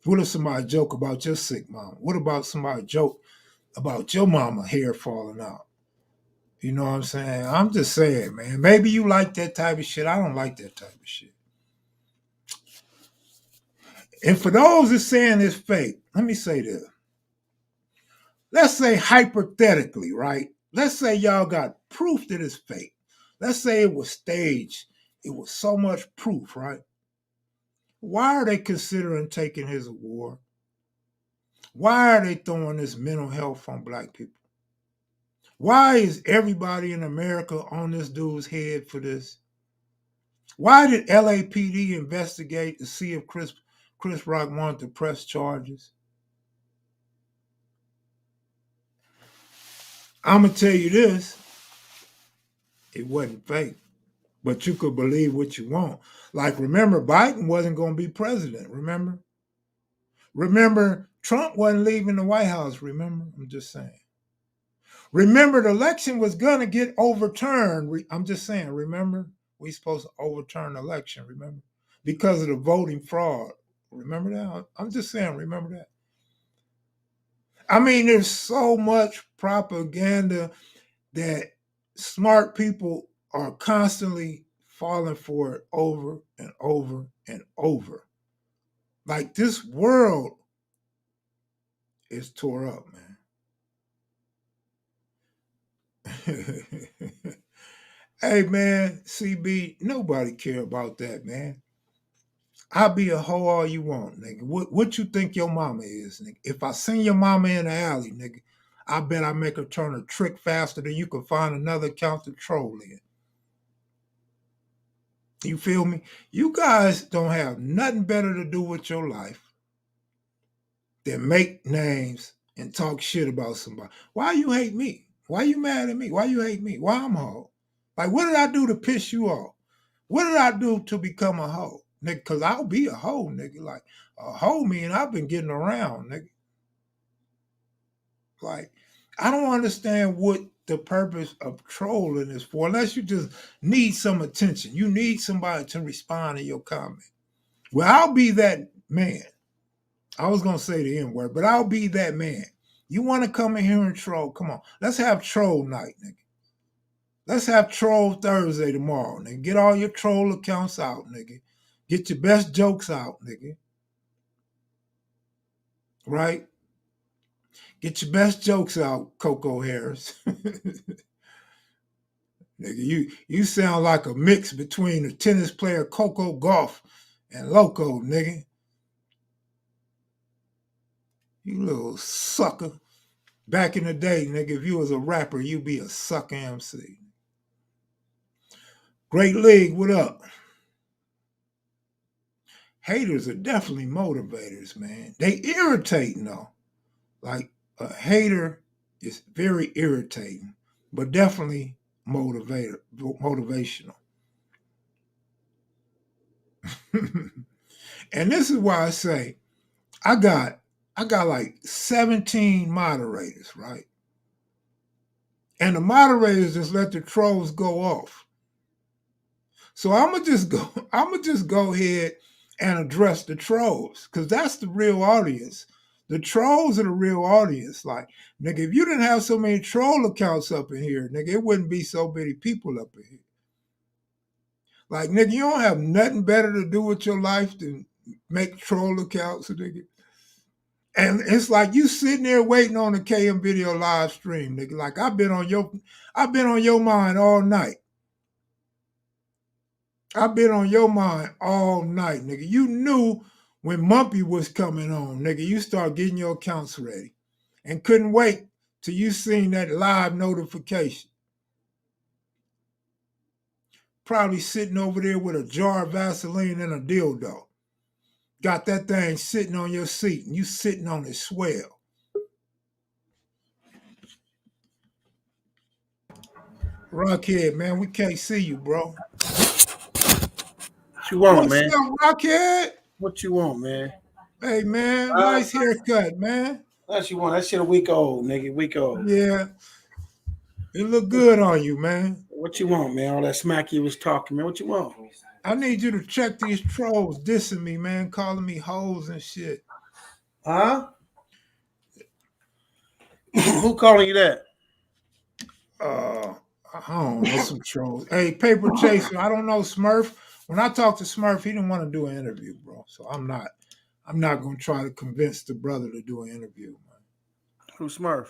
What if somebody joke about your sick mama? What about somebody joke about your mama hair falling out? You know what I'm saying? I'm just saying, man. Maybe you like that type of shit. I don't like that type of shit. And for those that saying it's fake, let me say this. Let's say hypothetically, right? Let's say y'all got proof that it's fake. Let's say it was staged. It was so much proof, right? Why are they considering taking his award? Why are they throwing this mental health on black people? Why is everybody in America on this dude's head for this? Why did LAPD investigate to see if Chris Rock wanted to press charges? I'm going to tell you this. It wasn't fake. But you could believe what you want. Like, remember, Biden wasn't going to be president, remember? Remember, Trump wasn't leaving the White House, remember? I'm just saying. Remember, the election was going to get overturned. I'm just saying, remember? We supposed to overturn the election, remember? Because of the voting fraud. Remember that? I'm just saying, remember that? I mean, there's so much propaganda that smart people are constantly falling for it over and over and over. Like, this world is tore up, man. Hey, man, CB, nobody care about that, man. I'll be a hoe all you want, nigga. What you think your mama is, nigga? If I seen your mama in the alley, nigga, I bet I make her turn a trick faster than you can find another account to troll in. You feel me? You guys don't have nothing better to do with your life than make names and talk shit about somebody. Why you hate me? Why you mad at me? Why you hate me? Why I'm a hoe? Like, what did I do to piss you off? What did I do to become a hoe? Nigga, because I'll be a hoe, nigga. Like, a hoe mean I've been getting around, nigga. Like, I don't understand what the purpose of trolling is for, unless you just need some attention. You need somebody to respond to your comment. Well, I'll be that man. I was going to say the N word, but I'll be that man. You want to come in here and troll? Come on. Let's have troll night, nigga. Let's have troll Thursday tomorrow, nigga. Get all your troll accounts out, nigga. Get your best jokes out, nigga. Right? Get your best jokes out, Coco Harris. Nigga, you sound like a mix between a tennis player Coco Golf and Loco, nigga. You little sucker. Back in the day, nigga, if you was a rapper, you'd be a sucker MC. Great League, what up? Haters are definitely motivators, man. They irritating, though. Like, a hater is very irritating, but definitely motivational. And this is why I say I got like 17 moderators, right? And the moderators just let the trolls go off. So I'm gonna just go ahead and address the trolls, because that's the real audience. The trolls are the real audience. Like, nigga, if you didn't have so many troll accounts up in here, nigga, it wouldn't be so many people up in here. Like, nigga, you don't have nothing better to do with your life than make troll accounts, nigga. And it's like you sitting there waiting on the KM video live stream, nigga. Like, I've been on your mind all night. I've been on your mind all night, nigga. You knew when Mumpy was coming on, nigga. You start getting your accounts ready and couldn't wait till you seen that live notification. Probably sitting over there with a jar of Vaseline and a dildo. Got that thing sitting on your seat and you sitting on it swell. Rocchead, man, we can't see you, bro. What you want, What's man? up, Rocchead? What you want, man? Hey, man, nice haircut, man. What you want? That shit a week old, nigga. Week old. Yeah, it look good on you, man. What you want, man? All that smack you was talking, man. What you want? I need you to check these trolls dissing me, man, calling me hoes and shit. Huh? Who calling you that? I don't know, some trolls. Hey, Paper Chaser, I don't know Smurf. When I talked to Smurf, he didn't want to do an interview, bro. So I'm not gonna try to convince the brother to do an interview, man. Who's Smurf?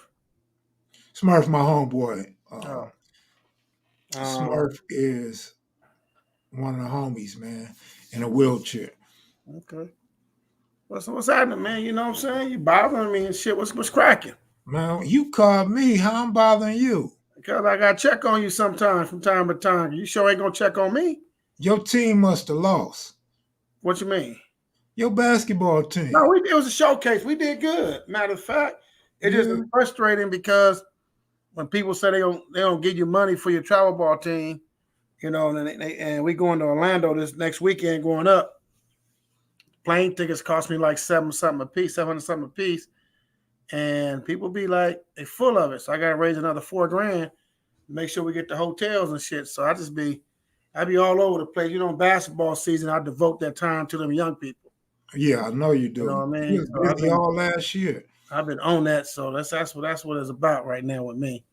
Smurf, my homeboy. Oh. Smurf is one of the homies, man, in a wheelchair. Okay. What's happening, man? You know what I'm saying? You bothering me and shit. What's cracking? Man, you called me. How I'm bothering you? Because I got to check on you sometime from time to time. You sure ain't going to check on me? Your team must have lost. What you mean? Your basketball team. No, it was a showcase. We did good. Matter of fact, it just is frustrating because when people say they don't give you money for your travel ball team, you know, and we going to Orlando this next weekend going up. Plane tickets cost me like $700 something a piece. And people be like, they full of it. So I got to raise another $4,000, make sure we get the hotels and shit. So I be all over the place. You know, basketball season, I devote that time to them young people. Yeah, I know you do. You know what I mean? You was busy all last year. I've been on that. So that's what it's about right now with me.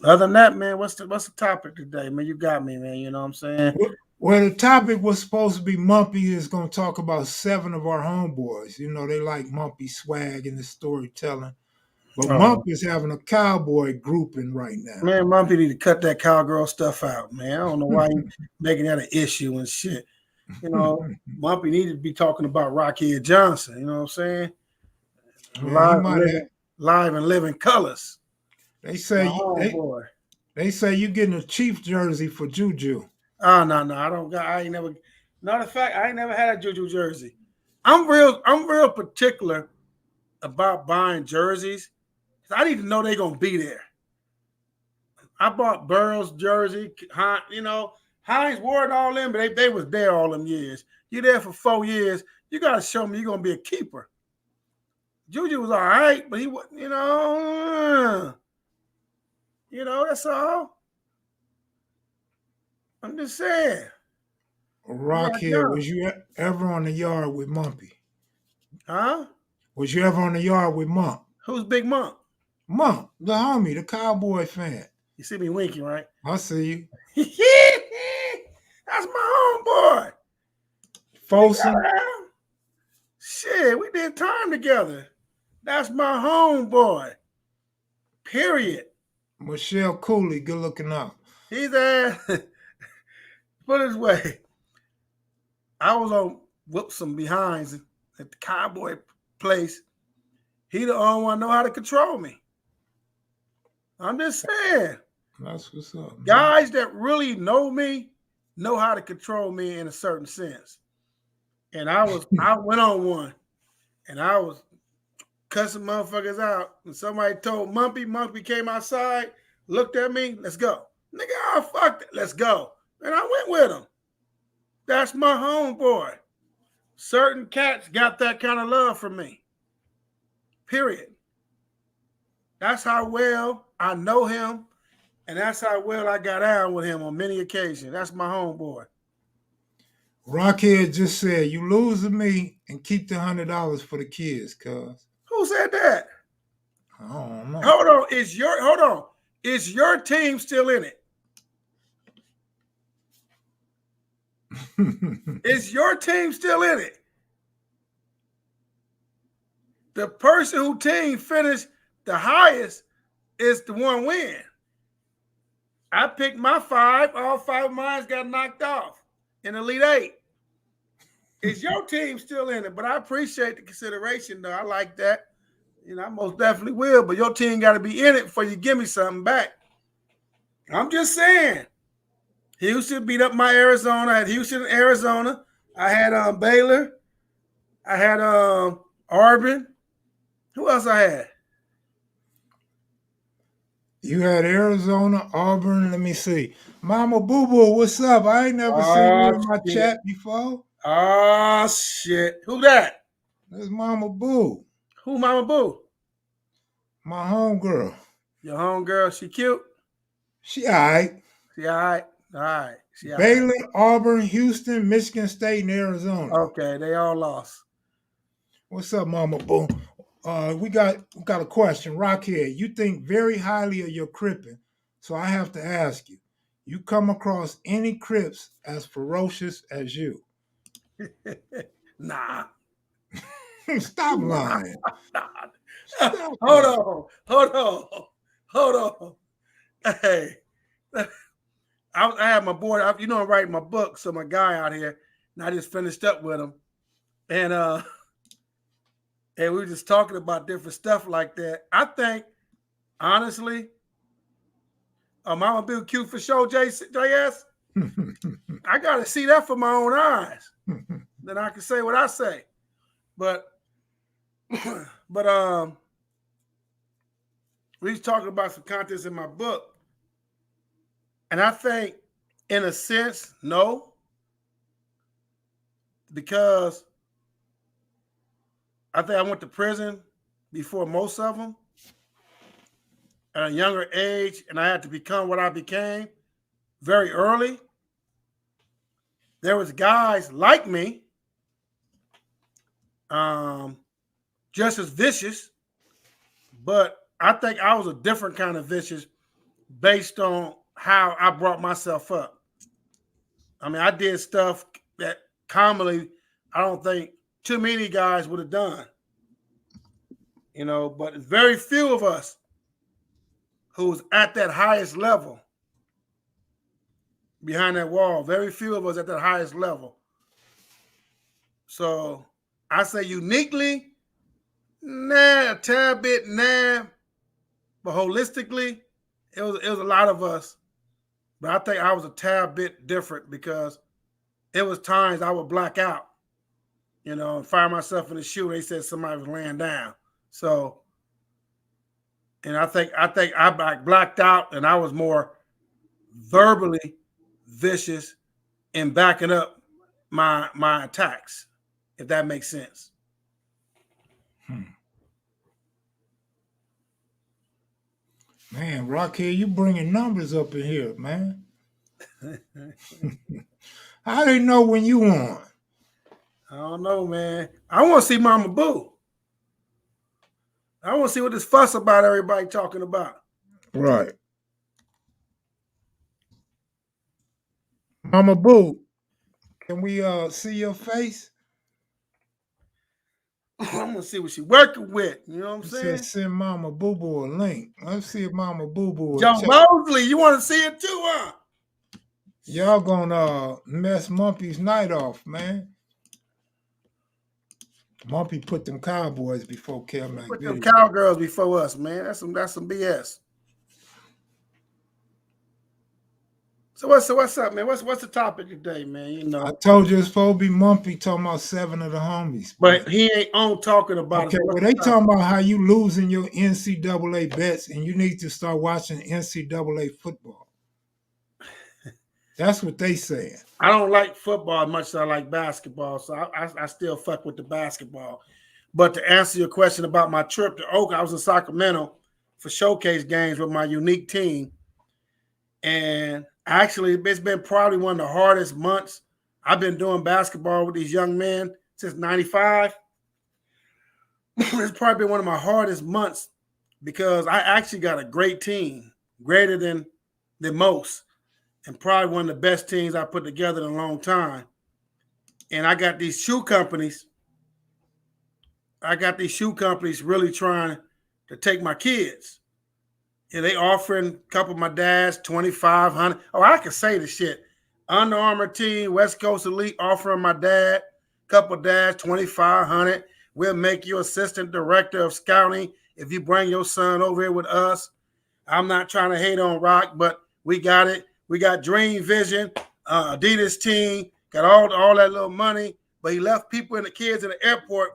Other than that, man, what's the topic today, man? You got me, man. You know what I'm saying? Well, the topic was supposed to be Mumpy is going to talk about 7 of our homeboys. You know, they like Mumpy swag and the storytelling. But Mump is having a cowboy grouping right now. Man, Mumpy need to cut that cowgirl stuff out, man. I don't know why he's making that an issue and shit. You know, Mumpy needed to be talking about Rocchead Johnson. You know what I'm saying? Live and living colors. They say you getting a Chief jersey for Juju. Oh no, I ain't never. Matter of fact, I ain't never had a Juju jersey. I'm real particular about buying jerseys. I need to know they're gonna be there. I bought Burrow's jersey, you know, Hines wore it all in, but they was there all them years. You're there for 4 years. You gotta show me you're gonna be a keeper. Juju was all right, but he was, you know, that's all. I'm just saying. Rocchead, was you ever on the yard with Mumpy? Huh? Was you ever on the yard with Mump? Who's Big Mump? Mump, the homie, the Cowboy fan. You see me winking, right? I see you. That's my homeboy. Folsom. Shit, we did time together. That's my homeboy. Period. Michelle Cooley, good looking out. He's there. Put it this way. I was on whoop some behinds at the Cowboy place. He the only one know how to control me. I'm just saying. That's what's up, man. Guys that really know me know how to control me in a certain sense. And I went on one and I was cussing motherfuckers out. And somebody told Mumpy came outside, looked at me, let's go. Nigga, oh, fuck it, let's go. And I went with him. That's my homeboy. Certain cats got that kind of love from me. Period. That's how well I know him, and that's how well I got out with him on many occasions. That's my homeboy. Rocchead just said, "You lose to me and keep the $100 for the kids, cuz." Who said that? I don't know. Hold on. Is your team still in it? Is your team still in it? The person who team finished the highest is the one win. I picked my 5. All 5 of mine got knocked off in Elite 8. Is your team still in it? But I appreciate the consideration, though. I like that. You know, I most definitely will. But your team got to be in it before you give me something back. I'm just saying. Houston beat up my Arizona. I had Houston and Arizona. I had Baylor. I had Auburn. Who else I had? You had Arizona, Auburn. Let me see. Mama Boo Boo, what's up? I ain't never seen you in my chat before. Oh, shit. Who that? That's Mama Boo. Who Mama Boo? My homegirl. Your homegirl, she cute? She all right. She all right? All right. She all Baylor, right. Auburn, Houston, Michigan State, and Arizona. Okay, they all lost. What's up, Mama Boo? We got a question. Rocchead, you think very highly of your cripping, so I have to ask you. You come across any Crips as ferocious as you? Nah. Stop lying. Nah. Stop Hold on. Hey, I had my boy. I'm writing my book, so my guy out here, and I just finished up with him, and we were just talking about different stuff like that. I think, honestly, Mama Bill cute for show, JS. I got to see that for my own eyes. Then I can say what I say. But we was talking about some contents in my book. And I think, in a sense, no. Because I think I went to prison before most of them at a younger age, and I had to become what I became very early. There was guys like me, just as vicious, but I think I was a different kind of vicious based on how I brought myself up. I mean, I did stuff that commonly I don't think too many guys would have done. You know, but very few of us who's at that highest level behind that wall. Very few of us at that highest level. So I say uniquely, nah, a tad bit, nah. But holistically, it was a lot of us. But I think I was a tad bit different because it was times I would black out, you know, and fire myself in the shoe. They said somebody was laying down. So, and I think I blacked out, and I was more verbally vicious in backing up my attacks, if that makes sense. Man, Rocchead, you bringing numbers up in here, man. How they know when you on? I don't know, man. I want to see Mama Boo. I want to see what this fuss about everybody talking about. Right. Mama Boo, can we see your face? I'm gonna see what she working with. You know what I'm saying? Send Mama Boo Boo a link. Let's see if Mama Boo Boo. Joe Mosley, you want to see it too, huh? Y'all gonna mess Mumpy's night off, man. Mumpy put them Cowboys before kevmacvideos. Put them cowgirls before us, man. That's some BS. So what's up, man? What's the topic today, man? You know, I told you it's supposed to be Mumpy talking about 7 of the homies. But he ain't on talking about okay, it. Well, they talking about how you losing your NCAA bets and you need to start watching NCAA football. That's what they saying. I don't like football as much as I like basketball, so I still fuck with the basketball. But to answer your question about my trip to Oakland, I was in Sacramento for showcase games with my unique team. And actually, it's been probably one of the hardest months. I've been doing basketball with these young men since 95. It's probably been one of my hardest months because I actually got a great team, greater than most, and probably one of the best teams I put together in a long time. And I got these shoe companies. Really trying to take my kids. And they offering a couple of my dads $2,500. Oh, I can say the shit. Under Armour team, West Coast Elite offering my dad, couple of dads $2,500. We'll make you assistant director of scouting if you bring your son over here with us. I'm not trying to hate on Rock, but we got it. We got Dream Vision, Adidas team, got all that little money. But he left people and the kids in the airport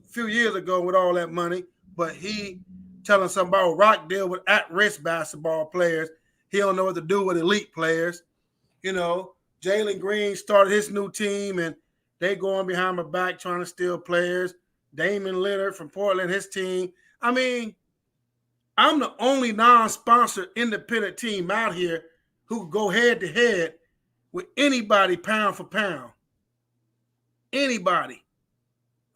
a few years ago with all that money. But he telling something about Rock deal with at-risk basketball players. He don't know what to do with elite players. You know, Jalen Green started his new team, and they going behind my back trying to steal players. Damon Lillard from Portland, his team. I mean, I'm the only non-sponsored independent team out here who could go head-to-head with anybody pound for pound. Anybody.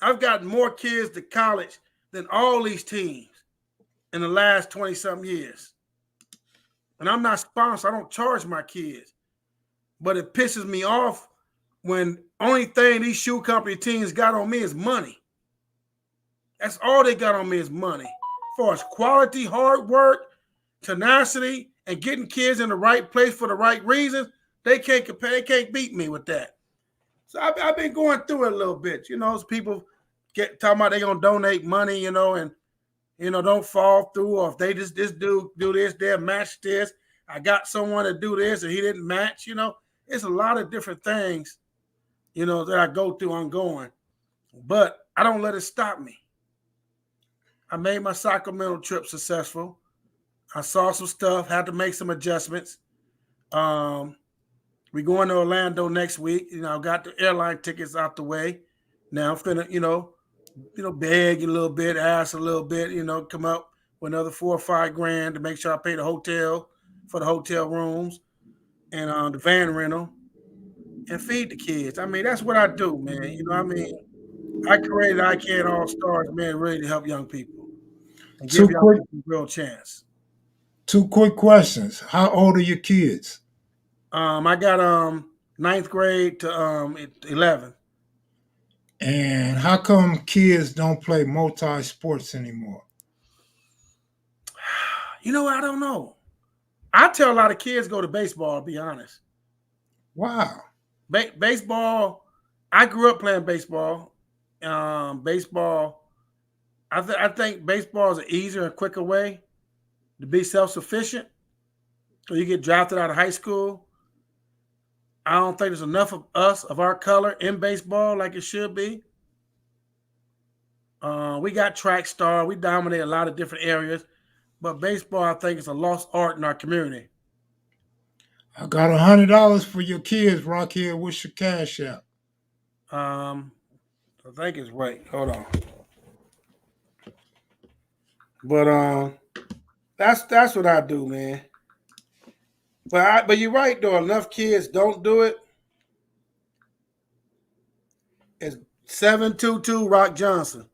I've gotten more kids to college than all these teams in the last 20-something years. And I'm not sponsored. I don't charge my kids. But it pisses me off when only thing these shoe company teams got on me is money. That's all they got on me is money. As far as quality, hard work, tenacity, and getting kids in the right place for the right reasons, they can't compare. They can't beat me with that. So I've been going through it a little bit. You know, people talking about they gonna donate money, you know, and don't fall through, or if they just do this, they'll match this. I got someone to do this and he didn't match, It's a lot of different things, that I go through ongoing. But I don't let it stop me. I made my Sacramento trip successful. I saw some stuff, had to make some adjustments. We going to Orlando next week. I got the airline tickets out the way. Now I'm finna, beg a little bit, ask a little bit, come up with another $4 or $5 grand to make sure I pay the hotel for the hotel rooms and the van rental and feed the kids. I mean, that's what I do, man. I created I Can All Stars, man, really to help young people and give young people a real chance. 2 quick questions. How old are your kids? I got 9th grade to 11th. And how come kids don't play multi-sports anymore? I don't know. I tell a lot of kids go to baseball, to be honest. Wow. Baseball, I grew up playing baseball. Baseball, I think baseball is an easier and quicker way to be self-sufficient. So you get drafted out of high school. I don't think there's enough of us, of our color, in baseball like it should be. We got track star. We dominate a lot of different areas. But baseball, I think, is a lost art in our community. I got $100 for your kids, Rocchead. What's your cash app? I think it's right. Hold on. But that's what I do, man. But you're right though. Enough kids don't do it. It's 722 Rock Johnson.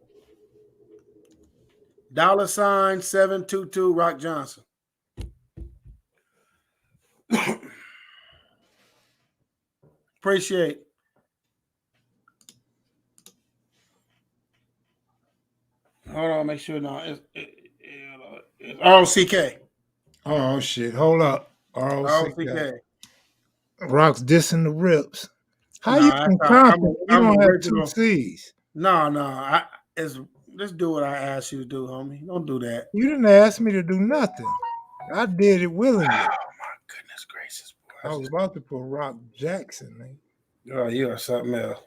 $ 722 Rock Johnson. Appreciate. Hold on, make sure now. It's ROCK. Oh shit! Hold up. ROCK. Rock's dissing the Rips. How you can confident? You don't have 2 C's. No. Just do what I asked you to do, homie. Don't do that. You didn't ask me to do nothing. I did it willingly. Oh my goodness gracious, boy! I was about to put Rock Jackson, man. Oh, you are something else.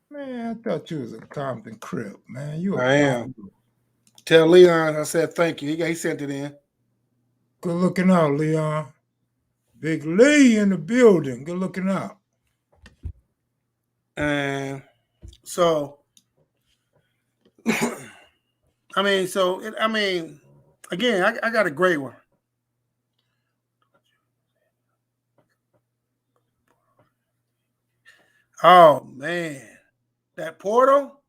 Man, I thought you was a Compton Crip, man. I am. Tell Leon I said thank you. He sent it in. Good looking out, Leon. Big Lee in the building. Good looking out. And so I mean, so again, I got a great one. Oh man, that portal,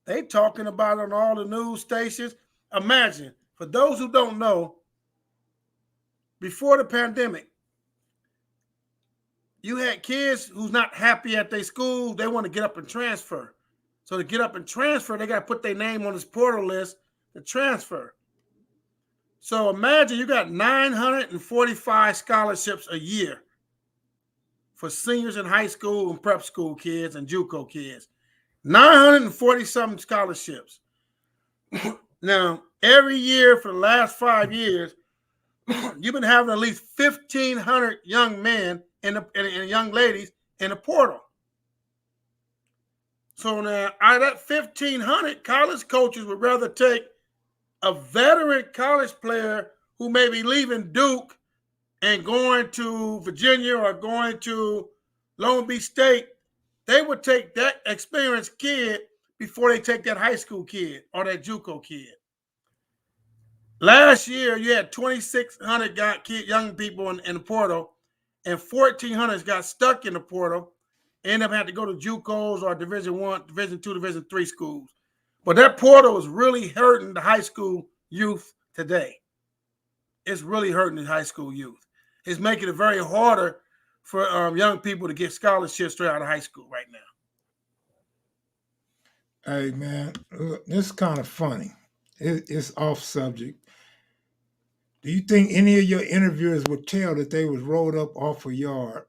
they talking about it on all the news stations. Imagine, for those who don't know, before the pandemic, you had kids who's not happy at their school. They want to get up and transfer. So to get up and transfer, they got to put their name on this portal list to transfer. So imagine you got 945 scholarships a year for seniors in high school and prep school kids and JUCO kids. 940-something scholarships. Now, every year for the last 5 years, you've been having at least 1,500 young men and young ladies in the portal. So now, out of that 1,500, college coaches would rather take a veteran college player who may be leaving Duke and going to Virginia or going to Long Beach State. They would take that experienced kid before they take that high school kid or that JUCO kid. Last year, you had 2,600 young people in the portal, and 1,400 got stuck in the portal, ended up having to go to JUCOs or Division I, Division II, Division III schools. But that portal is really hurting the high school youth today. It's really hurting the high school youth. It's making it very harder for young people to get scholarships straight out of high school right now. Hey, man, look, this is kind of funny. It's off subject. Do you think any of your interviewers would tell that they was rolled up off a yard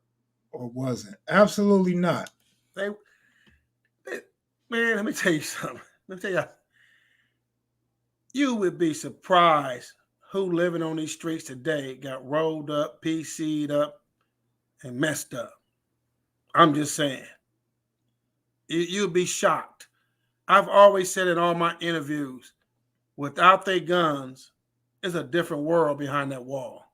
or wasn't? Absolutely not. Man, let me tell you something. Let me tell you, you would be surprised who living on these streets today got rolled up, PC'd up, and messed up. I'm just saying. You'd be shocked. I've always said in all my interviews, without their guns, it's a different world behind that wall.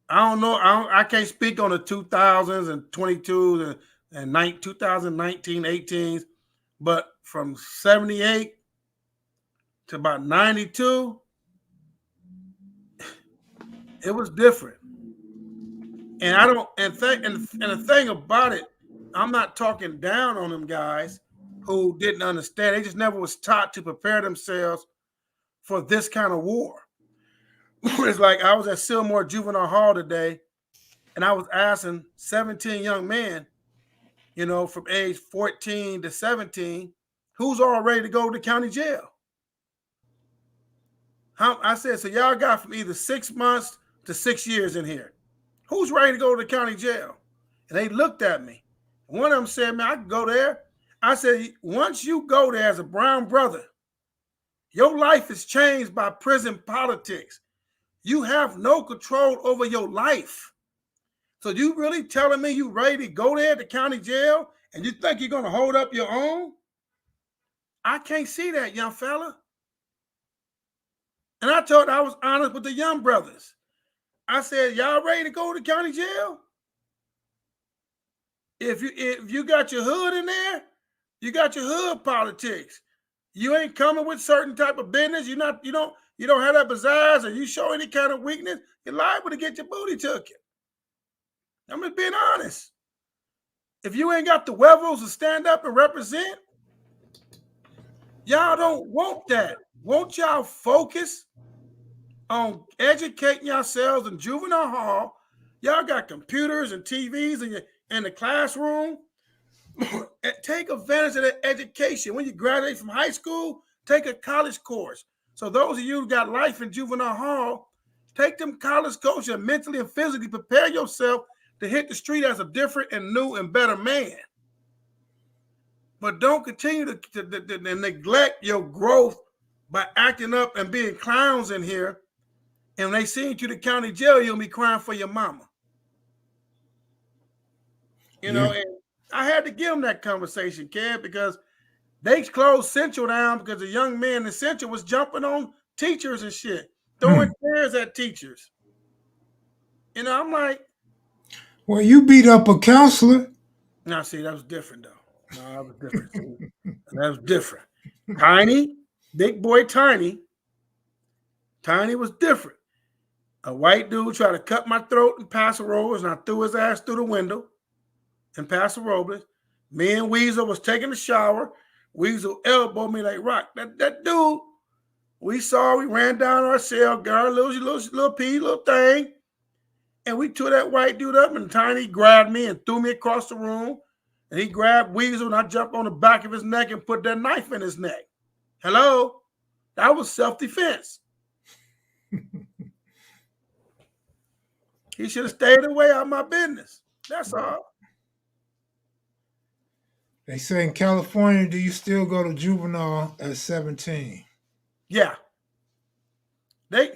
I don't know. I can't speak on the 2000s and 22s and 2019, 18s, but from 78 to about 92, it was different. And I don't. And the thing about it, I'm not talking down on them guys who didn't understand. They just never was taught to prepare themselves for this kind of war. It's like I was at Sylmore Juvenile Hall today, and I was asking 17 young men, from age 14 to 17, who's all ready to go to county jail? I said, so y'all got from either 6 months to 6 years in here. Who's ready to go to county jail? And they looked at me. One of them said, man, I can go there. I said, once you go there as a brown brother, your life is changed by prison politics. You have no control over your life. So you really telling me you ready to go there to county jail and you think you're going to hold up your own? I can't see that, young fella. And I was honest with the young brothers. I said, y'all ready to go to county jail? If you got your hood in there, you got your hood politics. You ain't coming with certain type of business. You don't have that pizzazz, or you show any kind of weakness, you're liable to get your booty taken. I'm just being honest. If you ain't got the huevos to stand up and represent, y'all don't want that. Won't y'all focus on educating yourselves in juvenile hall? Y'all got computers and TVs in the classroom. Take advantage of that education. When you graduate from high school, take a college course. So those of you who got life in juvenile hall, take them college courses and mentally and physically prepare yourself to hit the street as a different and new and better man. But don't continue to neglect your growth by acting up and being clowns in here. And when they send you to the county jail, you'll be crying for your mama. And I had to give them that conversation, Kev, because they closed Central down because a young man in Central was jumping on teachers and shit, throwing chairs at teachers. I'm like, well, you beat up a counselor. No, see, that was different, though. No, that was different. That was different. Tiny, Big boy Tiny. Tiny was different. A white dude tried to cut my throat in Paso Robles, and I threw his ass through the window in Paso Robles. Me and Weasel was taking a shower. Weasel elbowed me like rock. That dude, we ran down our cell, got our little pee, little thing, and we tore that white dude up, and Tiny grabbed me and threw me across the room, and he grabbed Weasel, and I jumped on the back of his neck and put that knife in his neck. Hello? That was self-defense. He should have stayed away out of my business. That's all. They say in California, do you still go to Juvenile at 17? Yeah. They,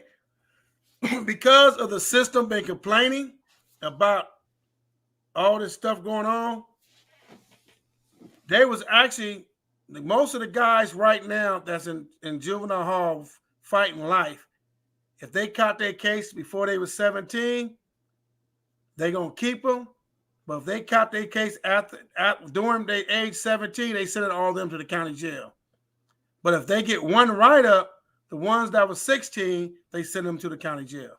because of the system been complaining about all this stuff going on, they was actually, most of the guys right now that's in juvenile hall fighting life, if they caught their case before they was 17, they gonna keep them. But if they caught their case during their age 17, they send all of them to the county jail. But if they get one write-up, the ones that was 16, they send them to the county jail.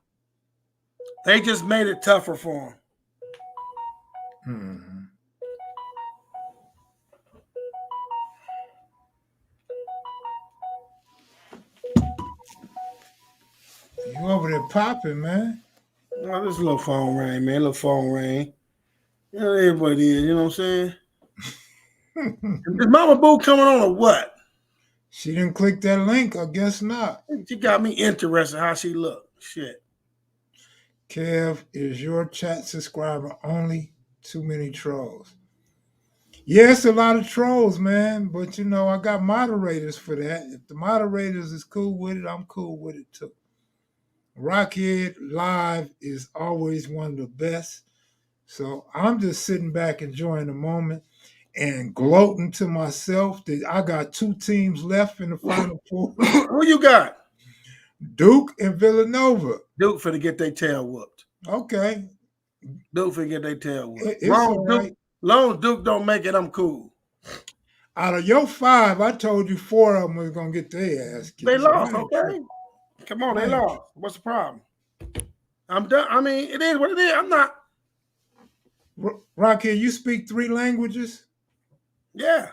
They just made it tougher for them. Mm-hmm. You over there popping, man. Oh, this little phone ring, man. Little phone ring. You know, everybody is, you know what I'm saying? Is Mama Boo coming on or what? She didn't click that link, I guess not. She got me interested how she look. Shit. Kev, is your chat subscriber only? Too many trolls. Yes, a lot of trolls, man. But you know, I got moderators for that. If the moderators is cool with it, I'm cool with it too. Rocchead Live is always one of the best. So I'm just sitting back enjoying the moment and gloating to myself that I got 2 teams left in the Final Four. Who you got? Duke and Villanova. Duke finna get their tail whooped. Okay. Duke finna get their tail whooped. It's all right. Long Duke don't make it, I'm cool. Out of your 5, I told you 4 of them was going to get their ass kicked. They lost, okay? Come on, they lost. What's the problem? I'm done. I mean, it is what it is. I'm not. Rocky, you speak 3 languages? Yeah.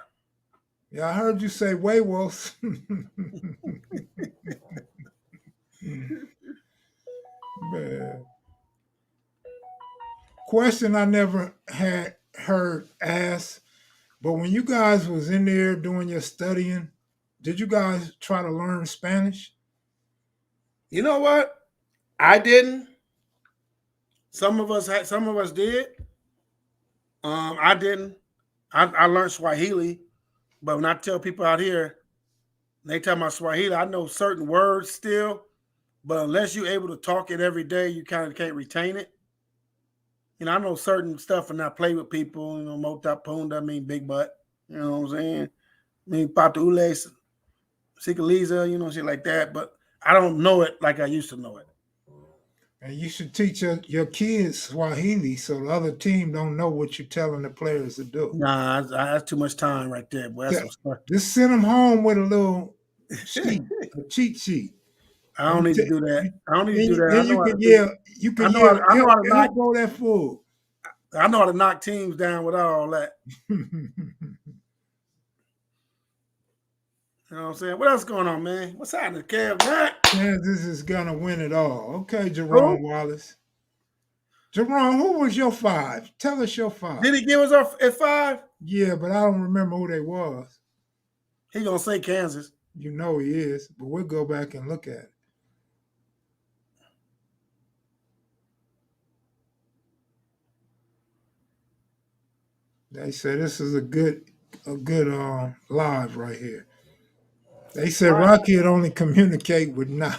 Yeah, I heard you say huevos. Man. Question I never had heard asked, but when you guys was in there doing your studying, did you guys try to learn Spanish? You know what? I didn't. Some of us did. I didn't. I learned Swahili, but when I tell people out here, they tell my Swahili, I know certain words still, but unless you're able to talk it every day, you kind of can't retain it. You know, I know certain stuff and I play with people, you know, mota punda, mean big butt, you know what I'm saying? I mean, patules, sikaliza, you know, shit like that, but I don't know it like I used to know it. And you should teach your kids Swahili so the other team don't know what you're telling the players to do. Nah, that's too much time right there, boy. Just send them home with a little sheet, a cheat sheet. I don't need to do that. I don't need to do that. Then you can yell, elbow that fool. I know how to knock teams down without all that. You know what I'm saying? What else going on, man? What's happening, Kev? Kansas is gonna win it all. Okay, Jerome Wallace. Jerome, who was your 5? Tell us your 5. Did he give us a 5? Yeah, but I don't remember who they was. He gonna say Kansas. You know he is, but we'll go back and look at it. They say this is a good live right here. They said Rocchead only communicate with 9.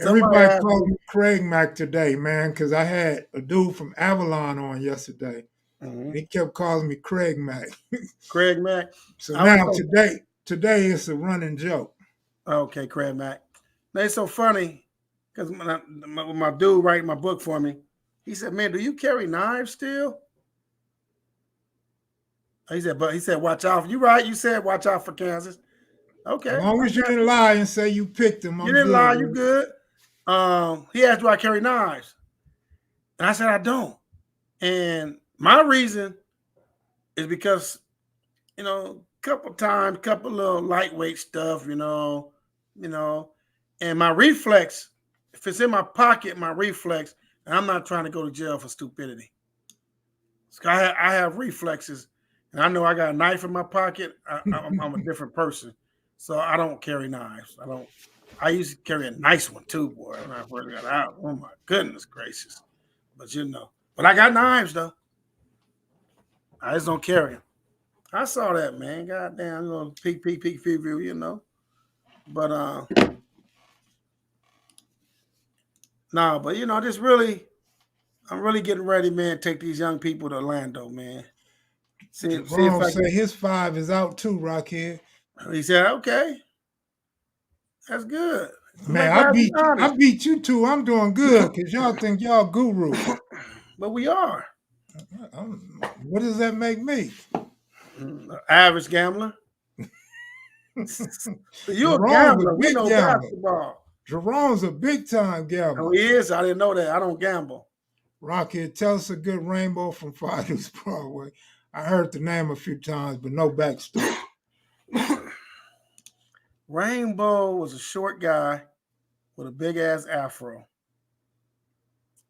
Everybody called me Craig Mac today, man, because I had a dude from Avalon on yesterday. Mm-hmm. He kept calling me Craig Mac. Craig Mac. So now today it's a running joke. Okay, Craig Mac. It's so funny because my dude writing my book for me, He said, man, do you carry knives still? He said, watch out. You right. You said, watch out for Kansas. Okay. As long as you didn't lie and say you picked them, You I'm didn't good. lie. You good. He asked, do I carry knives? And I said, I don't. And my reason is because, couple little lightweight stuff, and my reflex, if it's in my pocket, my reflex, and I'm not trying to go to jail for stupidity. So I have reflexes, and I know I got a knife in my pocket. I'm a different person, so I don't carry knives. I used to carry a nice one too, boy. When I first got out, oh my goodness gracious! But I got knives though. I just don't carry them. I saw that, man. Goddamn, little peek view, But no, but just really, I'm really getting ready, man. To take these young people to Orlando, man. See if Jerome say his 5 is out too, Rocchead. He said, okay, that's good. Man, I beat you too. I'm doing good because y'all think y'all guru. But we are. What does that make me? Average gambler. You're a gambler. We know basketball. Jerome's a big time gambler. Oh, he is. I didn't know that. I don't gamble. Rocchead, tell us a good rainbow from Friday's Broadway. I heard the name a few times, but no backstory. Rainbow was a short guy with a big ass afro.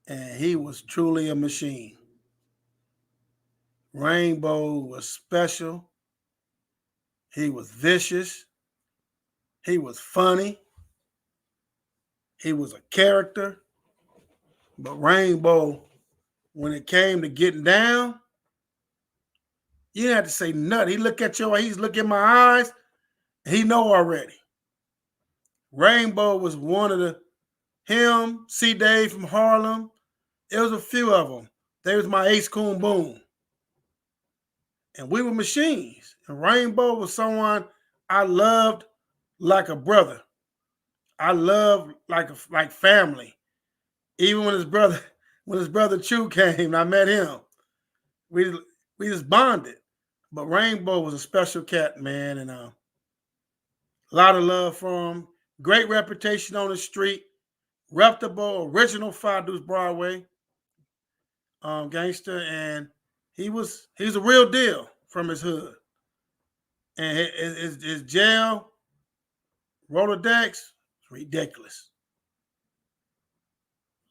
And he was truly a machine. Rainbow was special. He was vicious. He was funny. He was a character. But Rainbow, when it came to getting down, you didn't have to say nothing. He's looking in my eyes, he know already. Rainbow was one of him, C. Dave from Harlem. There was a few of them. They was my Ace Coon Boom. And we were machines. And Rainbow was someone I loved like a brother. I loved like family. Even when his brother Chew came and I met him, we just bonded. But Rainbow was a special cat, man, and a lot of love for him. Great reputation on the street. Reputable, original Fadu's Broadway gangster, and he's a real deal from his hood. And his jail Rolodex is ridiculous.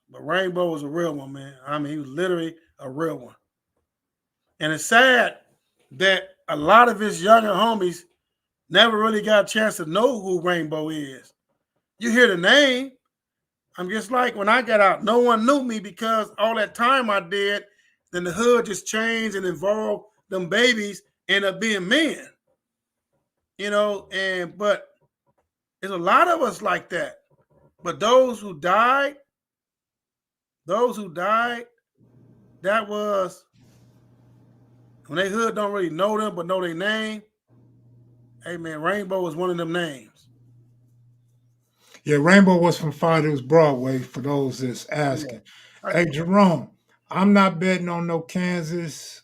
But Rainbow was a real one, man. I mean, he was literally a real one. And it's sad that a lot of his younger homies never really got a chance to know who Rainbow is. You hear the name. I'm just like when I got out, no one knew me because all that time I did, then the hood just changed and evolved. Them babies end up being men. But there's a lot of us like that. But those who died, that was when they hood don't really know them, but know their name. Hey man, Rainbow was one of them names. Yeah, Rainbow was from Fadu's Broadway for those that's asking. Yeah. Hey, Jerome, I'm not betting on no Kansas,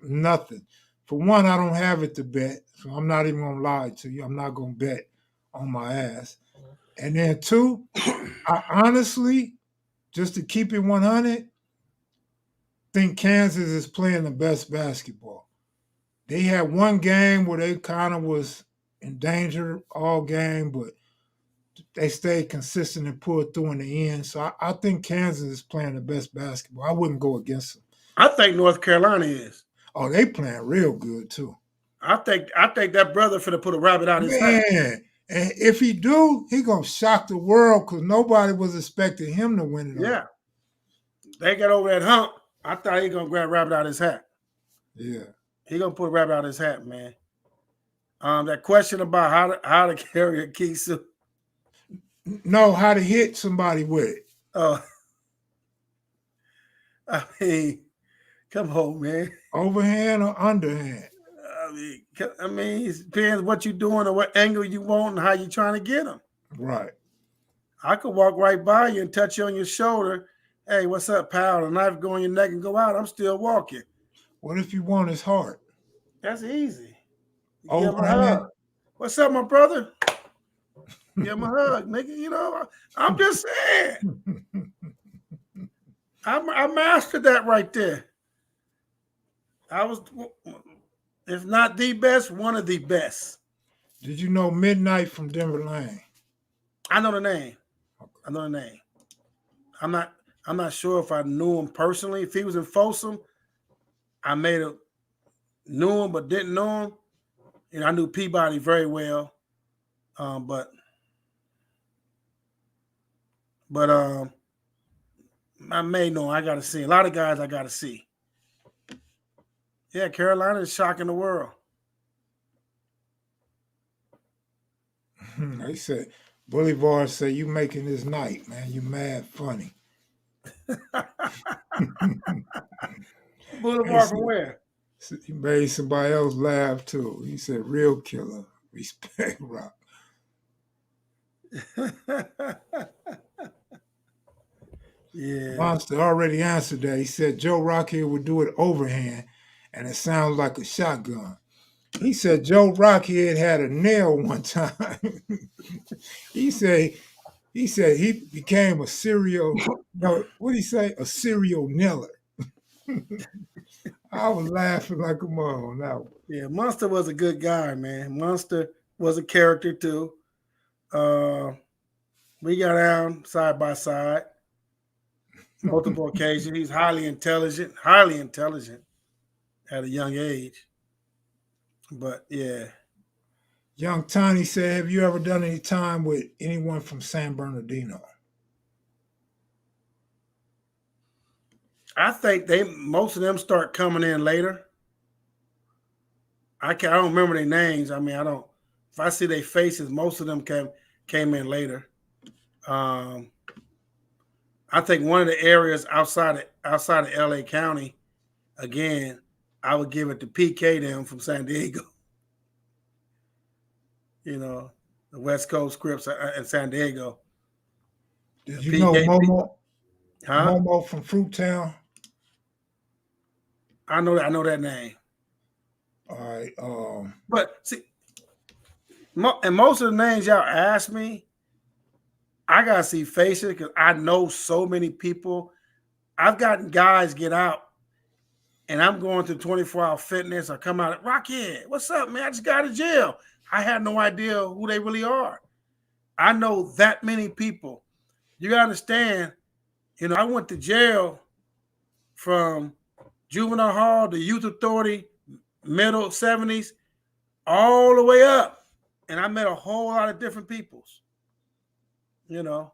nothing. For one, I don't have it to bet, so I'm not even going to lie to you. I'm not going to bet on my ass. And then two, I honestly, just to keep it 100, think Kansas is playing the best basketball. They had one game where they kind of was in danger all game, but they stayed consistent and pulled through in the end. So I think Kansas is playing the best basketball. I wouldn't go against them. I think North Carolina is. Oh, they playing real good too. I think that brother finna put a rabbit out his hat. And if he do, he gonna shock the world because nobody was expecting him to win it. Yeah. They got over that hump. I thought he gonna grab a rabbit out his hat. Yeah. He gonna put a rabbit out his hat, man. That question about how to carry a kisu. No, how to hit somebody with it. Oh, I mean, come on, man. Overhand or underhand? I mean, it depends what you're doing or what angle you want and how you're trying to get them. Right. I could walk right by you and touch you on your shoulder, Hey, what's up, pal? The knife go in your neck and go out. I'm still walking. What if you want his heart? That's easy. You give him a Overhand? hug. What's up, my brother? Give him a hug, nigga. You know, I'm just saying. I mastered that right there. I was, if not the best, one of the best. Did you know Midnight from Denver Lane? I know the name. I know the name. I'm not sure if I knew him personally. If he was in Folsom, I knew him but didn't know him. You know, I knew Peabody very well, but I may know. I got to see a lot of guys. I got to see. Yeah, Carolina is shocking the world. They said, Boulevard said, you making this night, man. You mad funny. Boulevard from where? He made somebody else laugh too. He said, real killer. Respect Rock. Yeah. Monster already answered that. He said Joe Rocchead would do it overhand, and it sounds like a shotgun. He said Joe Rocchead had a nail one time. he said he became a serial. No, what did he say? A serial nailer. I was laughing like a mug on that one. Yeah, Monster was a good guy, man. Monster was a character too. We got down side by side, multiple occasions. He's highly intelligent at a young age. But yeah. Young Tiny said, have you ever done any time with anyone from San Bernardino? I think most of them start coming in later. I don't remember their names. I mean, if I see their faces, most of them came in later. I think one of the areas outside of LA County, again, I would give it to PK them from San Diego. You know, the West Coast Crips in San Diego. Did you know Momo? Huh? Momo from Fruittown? I know that name. All right. But see, and most of the names y'all ask me, I gotta see faces because I know so many people. I've gotten guys get out, and I'm going to 24-hour fitness or come out at Rocchead. What's up, man? I just got out of jail. I had no idea who they really are. I know that many people. You gotta understand, you know, I went to jail from juvenile hall to youth authority, middle 70s, all the way up. And I met a whole lot of different peoples, you know.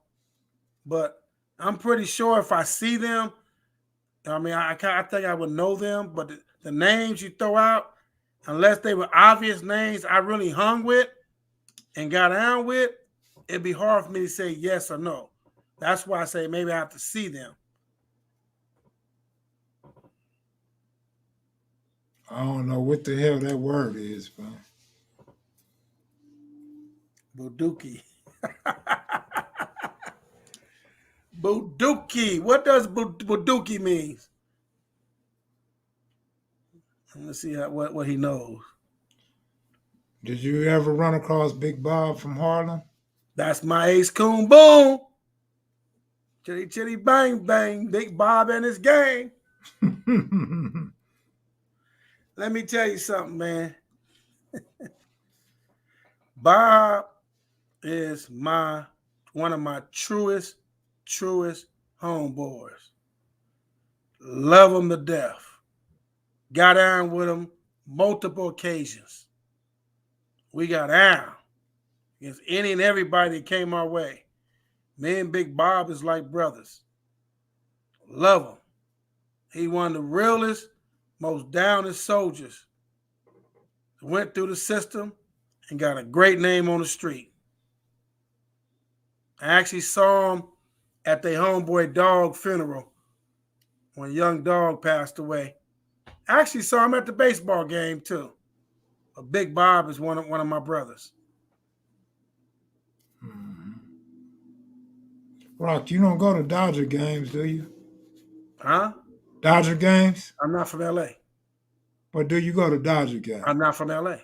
But I'm pretty sure if I see them, I mean, I think I would know them. But the names you throw out, unless they were obvious names I really hung with and got down with, it'd be hard for me to say yes or no. That's why I say maybe I have to see them. I don't know what the hell that word is, man. Buduki. Buduki. What does Buduki mean? Let's see what he knows. Did you ever run across Big Bob from Harlem? That's my ace coon boom. Chitty chitty bang bang. Big Bob and his gang. Let me tell you something, man. Bob is one of my truest homeboys. Love him to death. Got down with him multiple occasions. We got down against any and everybody that came our way. Me and Big Bob is like brothers. Love him. He one of the realest, most downest soldiers. Went through the system and got a great name on the street. I actually saw him at their homeboy dog funeral when young dog passed away. I actually saw him at the baseball game too. But Big Bob is one of my brothers. Rock, you don't go to Dodger games, do you? Huh? Dodger games? I'm not from LA. Or do you go to Dodger games? I'm not from LA.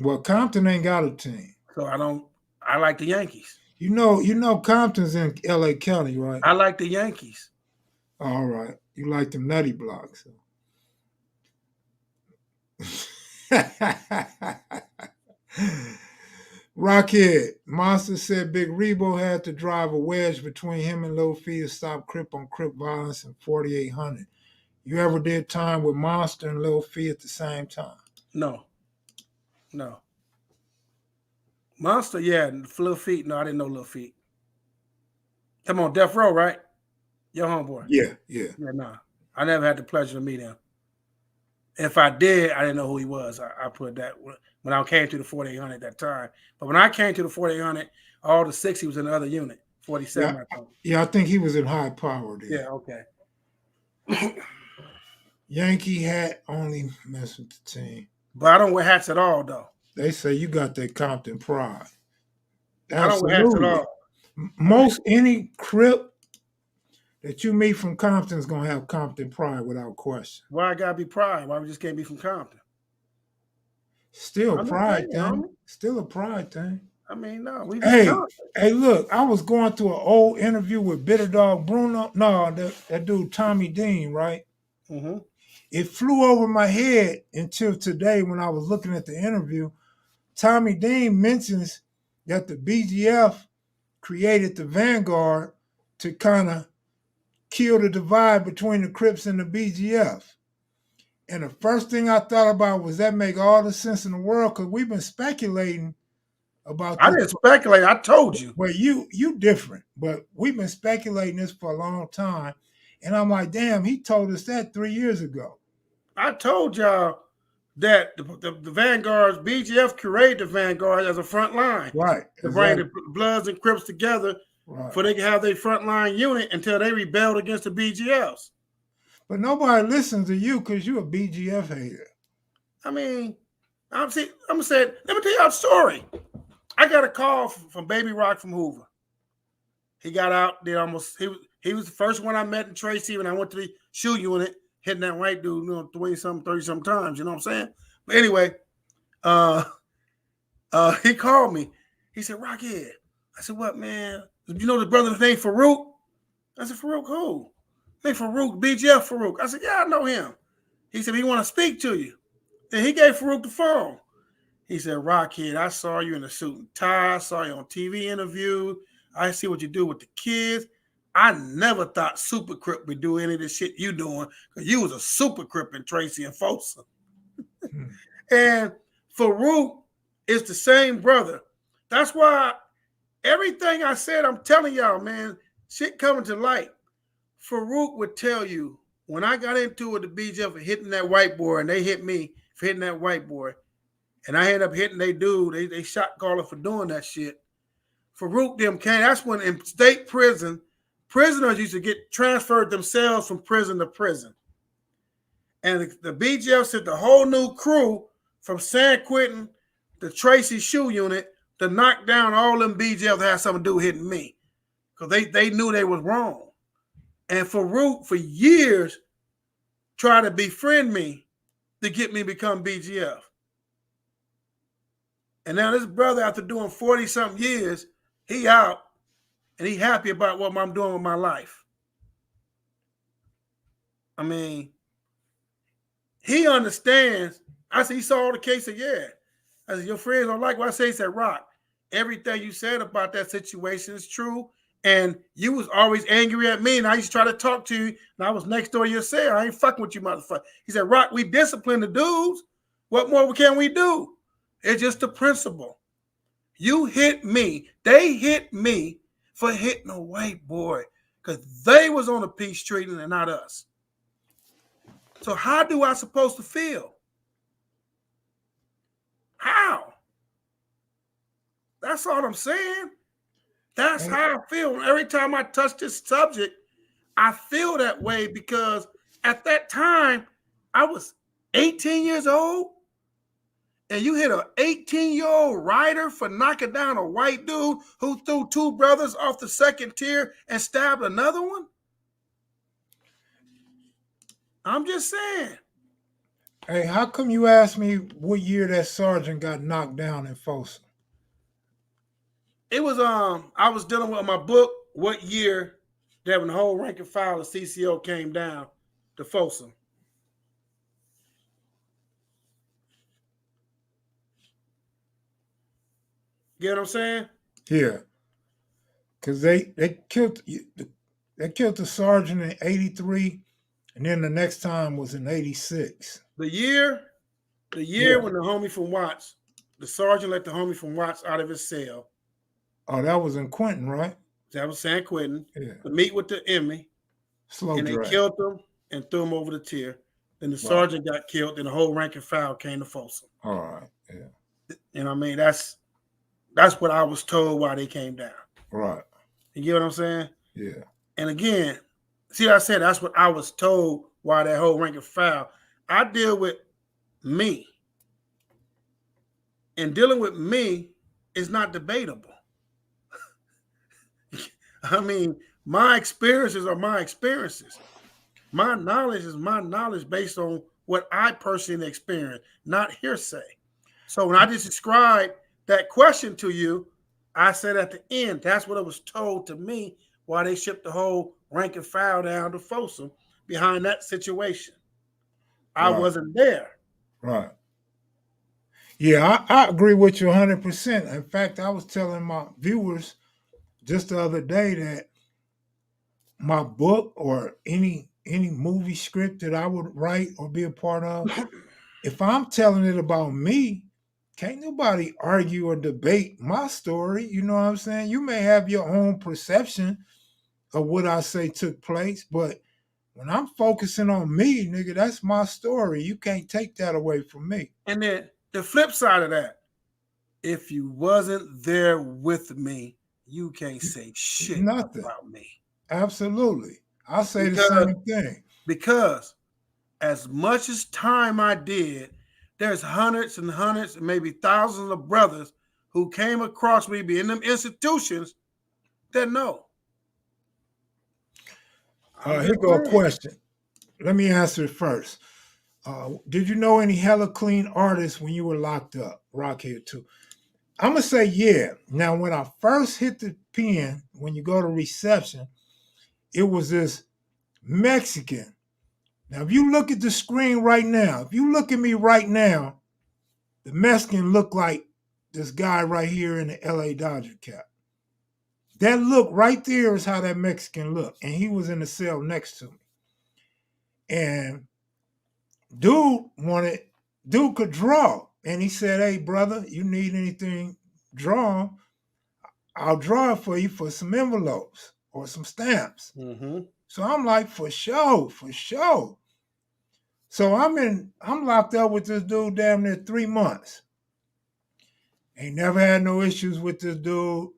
Well, Compton ain't got a team. So I like the Yankees. You know Compton's in LA County, right? I like the Yankees. All right. You like them nutty blocks. Rocchead, Monster said Big Rebo had to drive a wedge between him and Lil Fee to stop Crip on Crip violence in 4800. You ever did time with Monster and Lil Fee at the same time? No. Monster, yeah. Lil Feet. No, I didn't know Lil Feet. Come on, Death Row, right? Your homeboy. Yeah. Yeah, nah. I never had the pleasure to meet him. If I did, I didn't know who he was. I put that when I came to the 4800 at that time. But when I came to the 4800, all the 60 was in the other unit, 47. Yeah, I think he was in high power there. Yeah, okay. Yankee hat only mess with the team. But I don't wear hats at all, though. They say you got that Compton pride. I don't wear hats at all. Most any Crip that you meet from Compton's gonna have Compton pride without question. Why I gotta be pride? Why we just can't be from Compton? Still a pride thing. Still a pride thing. I mean, no. Hey, look, I was going through an old interview with Bitter Dog Bruno. No, that dude Tommy Dean, right? Mm-hmm. It flew over my head until today when I was looking at the interview. Tommy Dean mentions that the BGF created the Vanguard to kind of kill the divide between the Crips and the BGF. And the first thing I thought about was that make all the sense in the world because we've been speculating about this. I didn't speculate. I told you. Well, you different, but we've been speculating this for a long time. And I'm like, damn, he told us that 3 years ago. I told y'all that the Vanguards, BGF created the Vanguards as a front line. Right. To bring the Bloods and Crips together so they can have their front line unit until they rebelled against the BGFs. But nobody listens to you because you're a BGF hater. I mean, I'm saying, let me tell y'all a story. I got a call from Baby Rock from Hoover. He got out there he was the first one I met in Tracy when I went to the shoe unit, hitting that white dude, 20-something, 30-something times, you know what I'm saying? But anyway, he called me. He said, Rocchead. I said, what, man? You know the brother's name Farouk? I said, Farouk who? Name Farouk, BGF Farouk. I said, yeah, I know him. He said, he want to speak to you. Then he gave Farouk the phone. He said, Rocchead, I saw you in a suit and tie. I saw you on TV interview. I see what you do with the kids. I never thought Super Crip would do any of this shit you doing because you was a Super Crip in Tracy and Folsom. And Farouk is the same brother. That's why everything I said, I'm telling y'all, man, shit coming to light. Farouk would tell you, when I got into it, the BGF for hitting that white boy, and they hit me for hitting that white boy, and I ended up hitting they dude, they shot caller for doing that shit. Farouk them came, that's when in state prison, prisoners used to get transferred themselves from prison to prison. And the BGF sent the whole new crew from San Quentin to Tracy shoe unit to knock down all them BGF that had something to do with hitting me. Because they knew they was wrong. And Farouk, for years, tried to befriend me to get me to become BGF. And now this brother, after doing 40-something years, he out, and he happy about what I'm doing with my life. I mean, he understands. I said, he saw the case. Said, yeah. I said, your friends don't like what I say. He said, Rock, everything you said about that situation is true. And you was always angry at me, and I used to try to talk to you, and I was next door to your cell. I ain't fucking with you, motherfucker. He said, Rock, we discipline the dudes. What more can we do? It's just the principle. You hit me. They hit me for hitting a white boy because they was on a peace treaty and not us. So how do I supposed to feel? How? That's all I'm saying. That's how I feel. Every time I touch this subject, I feel that way because at that time, I was 18 years old, and you hit an 18-year-old rider for knocking down a white dude who threw two brothers off the second tier and stabbed another one? I'm just saying. Hey, how come you asked me what year that sergeant got knocked down in Folsom? It was I was dealing with my book what year that when the whole rank and file of CCO came down to Folsom. Get what I'm saying? Yeah, because they killed the sergeant in '83, and then the next time was in '86. The year Yeah. when the homie from Watts, the sergeant let the homie from Watts out of his cell. Oh, that was in Quentin, right? That was San Quentin. Yeah. To meet with the enemy. Slow And they drag. killed him and threw him over the tier. Then the sergeant got killed, and the whole rank and file came to Folsom. All right. Yeah. And I mean, that's what I was told why they came down. Right. You get what I'm saying? Yeah. And again, see, I said that's what I was told why that whole rank and file. I deal with me. And dealing with me is not debatable. I mean, my experiences are my experiences. My knowledge is my knowledge based on what I personally experienced, not hearsay. So when I just described that question to you, I said at the end, that's what it was told to me why they shipped the whole rank and file down to Folsom behind that situation. I wasn't there. Right. Yeah, I agree with you 100%. In fact, I was telling my viewers just the other day that my book or any movie script that I would write or be a part of, if I'm telling it about me, can't nobody argue or debate my story. You know what I'm saying? You may have your own perception of what I say took place, but when I'm focusing on me, nigga, that's my story. You can't take that away from me. And then the flip side of that, if you wasn't there with me, you can't say shit Nothing about me. Absolutely. I say the same thing. Because as much as time I did, there's hundreds and hundreds and maybe thousands of brothers who came across me in them institutions that know. Here go a question. Let me answer it first. Did you know any hella clean artists when you were locked up? Rocchead too. I'm going to say yeah. Now, when I first hit the pen, when you go to reception, it was this Mexican. Now, if you look at the screen right now, if you look at me right now, the Mexican look like this guy right here in the LA Dodger cap. That look right there is how that Mexican looked. And he was in the cell next to me. And dude could draw. And he said, hey, brother, you need anything drawn? I'll draw it for you for some envelopes or some stamps. Mm-hmm. So I'm like, for sure. So I'm locked up with this dude damn near 3 months. Ain't never had no issues with this dude.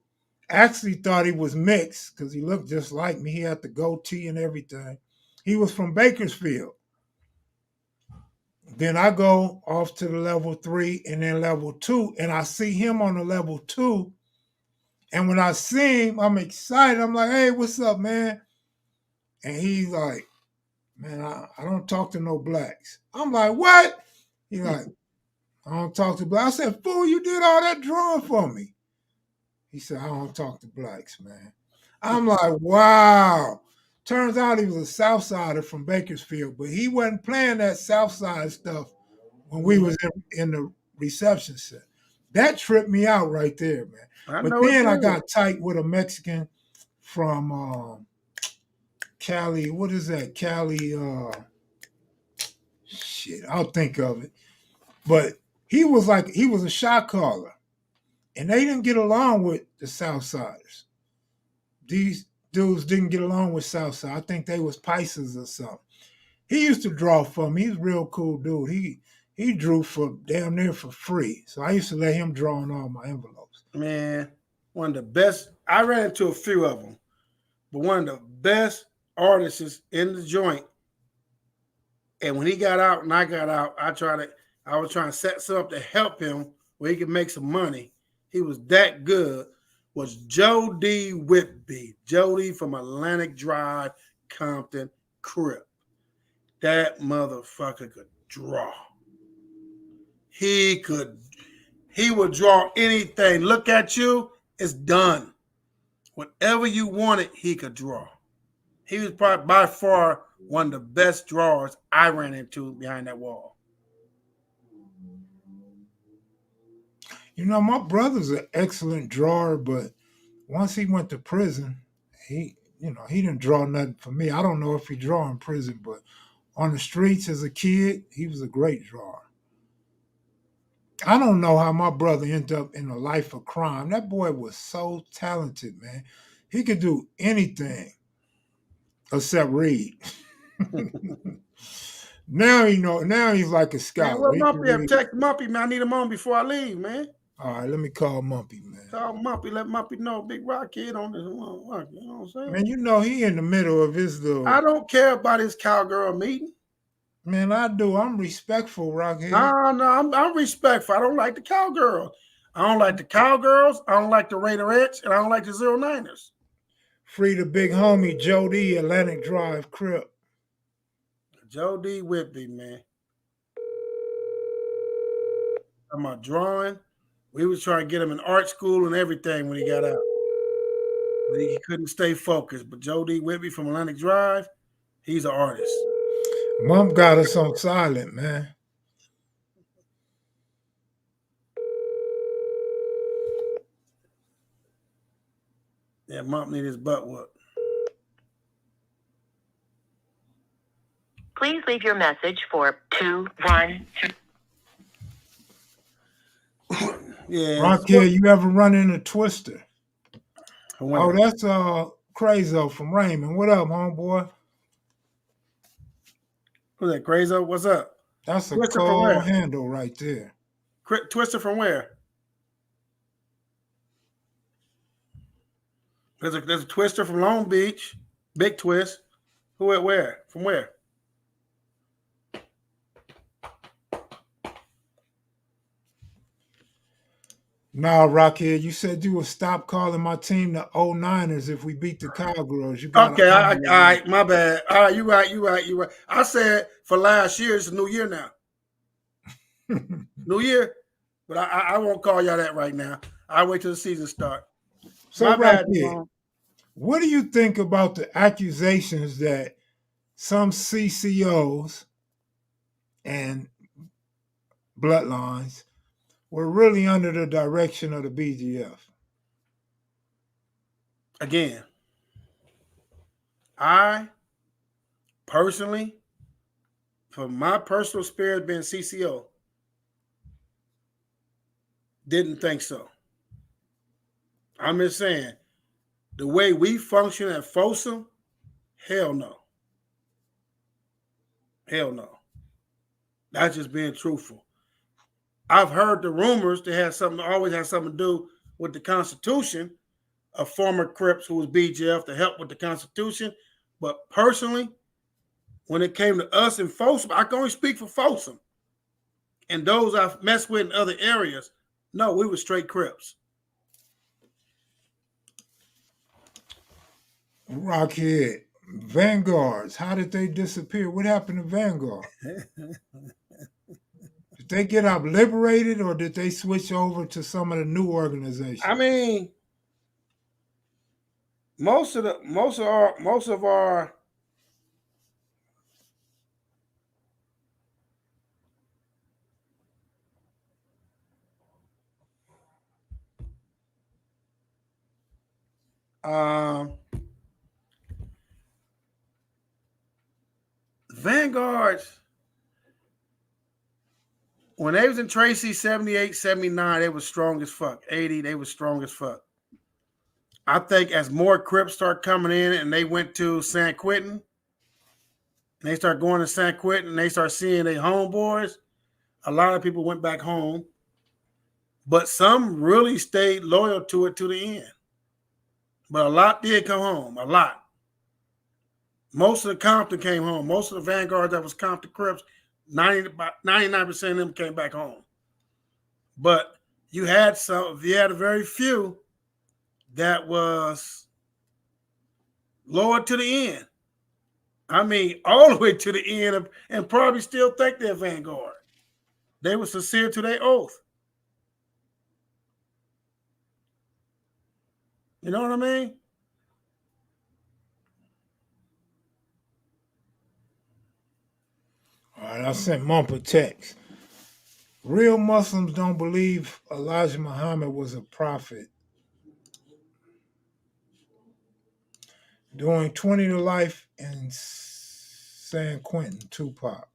Actually thought he was mixed because he looked just like me. He had the goatee and everything. He was from Bakersfield. Then I go off to the level 3 and then level 2, and I see him on the level 2. And when I see him, I'm excited. I'm like, hey, what's up, man? And he's like, man, I don't talk to no blacks. I'm like, what? He's like, I don't talk to blacks. I said, fool, you did all that drawing for me. He said, I don't talk to blacks, man. I'm like, wow. Turns out he was a Southsider from Bakersfield, but he wasn't playing that Southside stuff when we was in the reception set. That tripped me out right there, man. But then I got tight with a Mexican from Cali. What is that? Cali, shit, I'll think of it. But he was a shot caller. And they didn't get along with the Southsiders. These dudes didn't get along with Southside. I think they was Pisces or something. He used to draw for me. He's a real cool dude. He drew for damn near for free. So I used to let him draw on all my envelopes. Man, one of the best. I ran into a few of them, but one of the best artists in the joint. And when he got out and I got out, I was trying to set something up to help him where he could make some money. He was that good. Was Joe D. Whitby. Jody from Atlantic Drive, Compton, Crip. That motherfucker could draw. He would draw anything. Look at you, it's done. Whatever you wanted, he could draw. He was probably by far one of the best drawers I ran into behind that wall. You know, my brother's an excellent drawer, but once he went to prison, he didn't draw nothing for me. I don't know if he draw in prison, but on the streets as a kid, he was a great drawer. I don't know how my brother ended up in a life of crime. That boy was so talented, man. He could do anything except read. Now he's like a Man, scholar. where He can Mumpy at? read. Text Mumpy, man. I need him on before I leave, man. All right, let me call Mumpy, man. Call Mumpy. Let Mumpy know Big Rocchead on this one. You know what I'm saying? Man, you know he in the middle of his little. I don't care about his cowgirl meeting. Man, I do. I'm respectful, Rocchead. No, I'm respectful. I don't like the cowgirls. I don't like the cowgirls. I don't like the Raiderettes, and I don't like the 09ers. Free the big homie Joe D, Atlantic Drive, Crip. Joe D. Whitby, man. I'm about drawing. We was trying to get him in art school and everything when he got out. But he couldn't stay focused. But Joe D. Whitby from Atlantic Drive, he's an artist. Mom got us on silent, man. Yeah, Mom need his butt whooped. Please leave your message for 212. Yeah. Rocchead, you ever run into Twister? When? Oh, that's Crazo from Raymond. What up, homeboy? Who's that, Crazo? What's up? That's a Twister from cold where? handle right there. Twister from where? There's a Twister from Long Beach. Big Twist. Who at where? From where? Nah, Rocchead, you said you would stop calling my team the 09ers if we beat the Cowgirls. You got Okay, all right, my bad. All right, you right. I said for last year, it's a new year now. New year, but I won't call y'all that right now. I'll wait till the season start. So, My bad, Rocchead, what do you think about the accusations that some CCOs and bloodlines were really under the direction of the BGF? Again, I personally, for my personal spirit being CCO, didn't think so. I'm just saying, the way we function at Folsom, hell no. Hell no. That's just being truthful. I've heard the rumors they always had something to do with the Constitution, a former Crips who was BGF to help with the Constitution. But personally, when it came to us in Folsom, I can only speak for Folsom. And those I've messed with in other areas, no, we were straight Crips. Rocchead, Vanguards, how did they disappear? What happened to Vanguard? Did they get obliterated or did they switch over to some of the new organizations? I mean, most of our Vanguards, when they was in Tracy 78, 79, they was strong as fuck. 80, they was strong as fuck. I think as more Crips start coming in and they went to San Quentin, and they start going to San Quentin and they start seeing their homeboys, a lot of people went back home. But some really stayed loyal to it to the end. But a lot did come home, a lot. Most of the Compton came home. Most of the Vanguards that was Compton Crips, 99% of them came back home. But you had a very few that was loyal to the end. I mean, all the way to the end and probably still think they're Vanguard. They were sincere to their oath. You know what I mean? All right, I sent Mump a text. Real Muslims don't believe Elijah Muhammad was a prophet. Doing 20 to life in San Quentin, Tupac.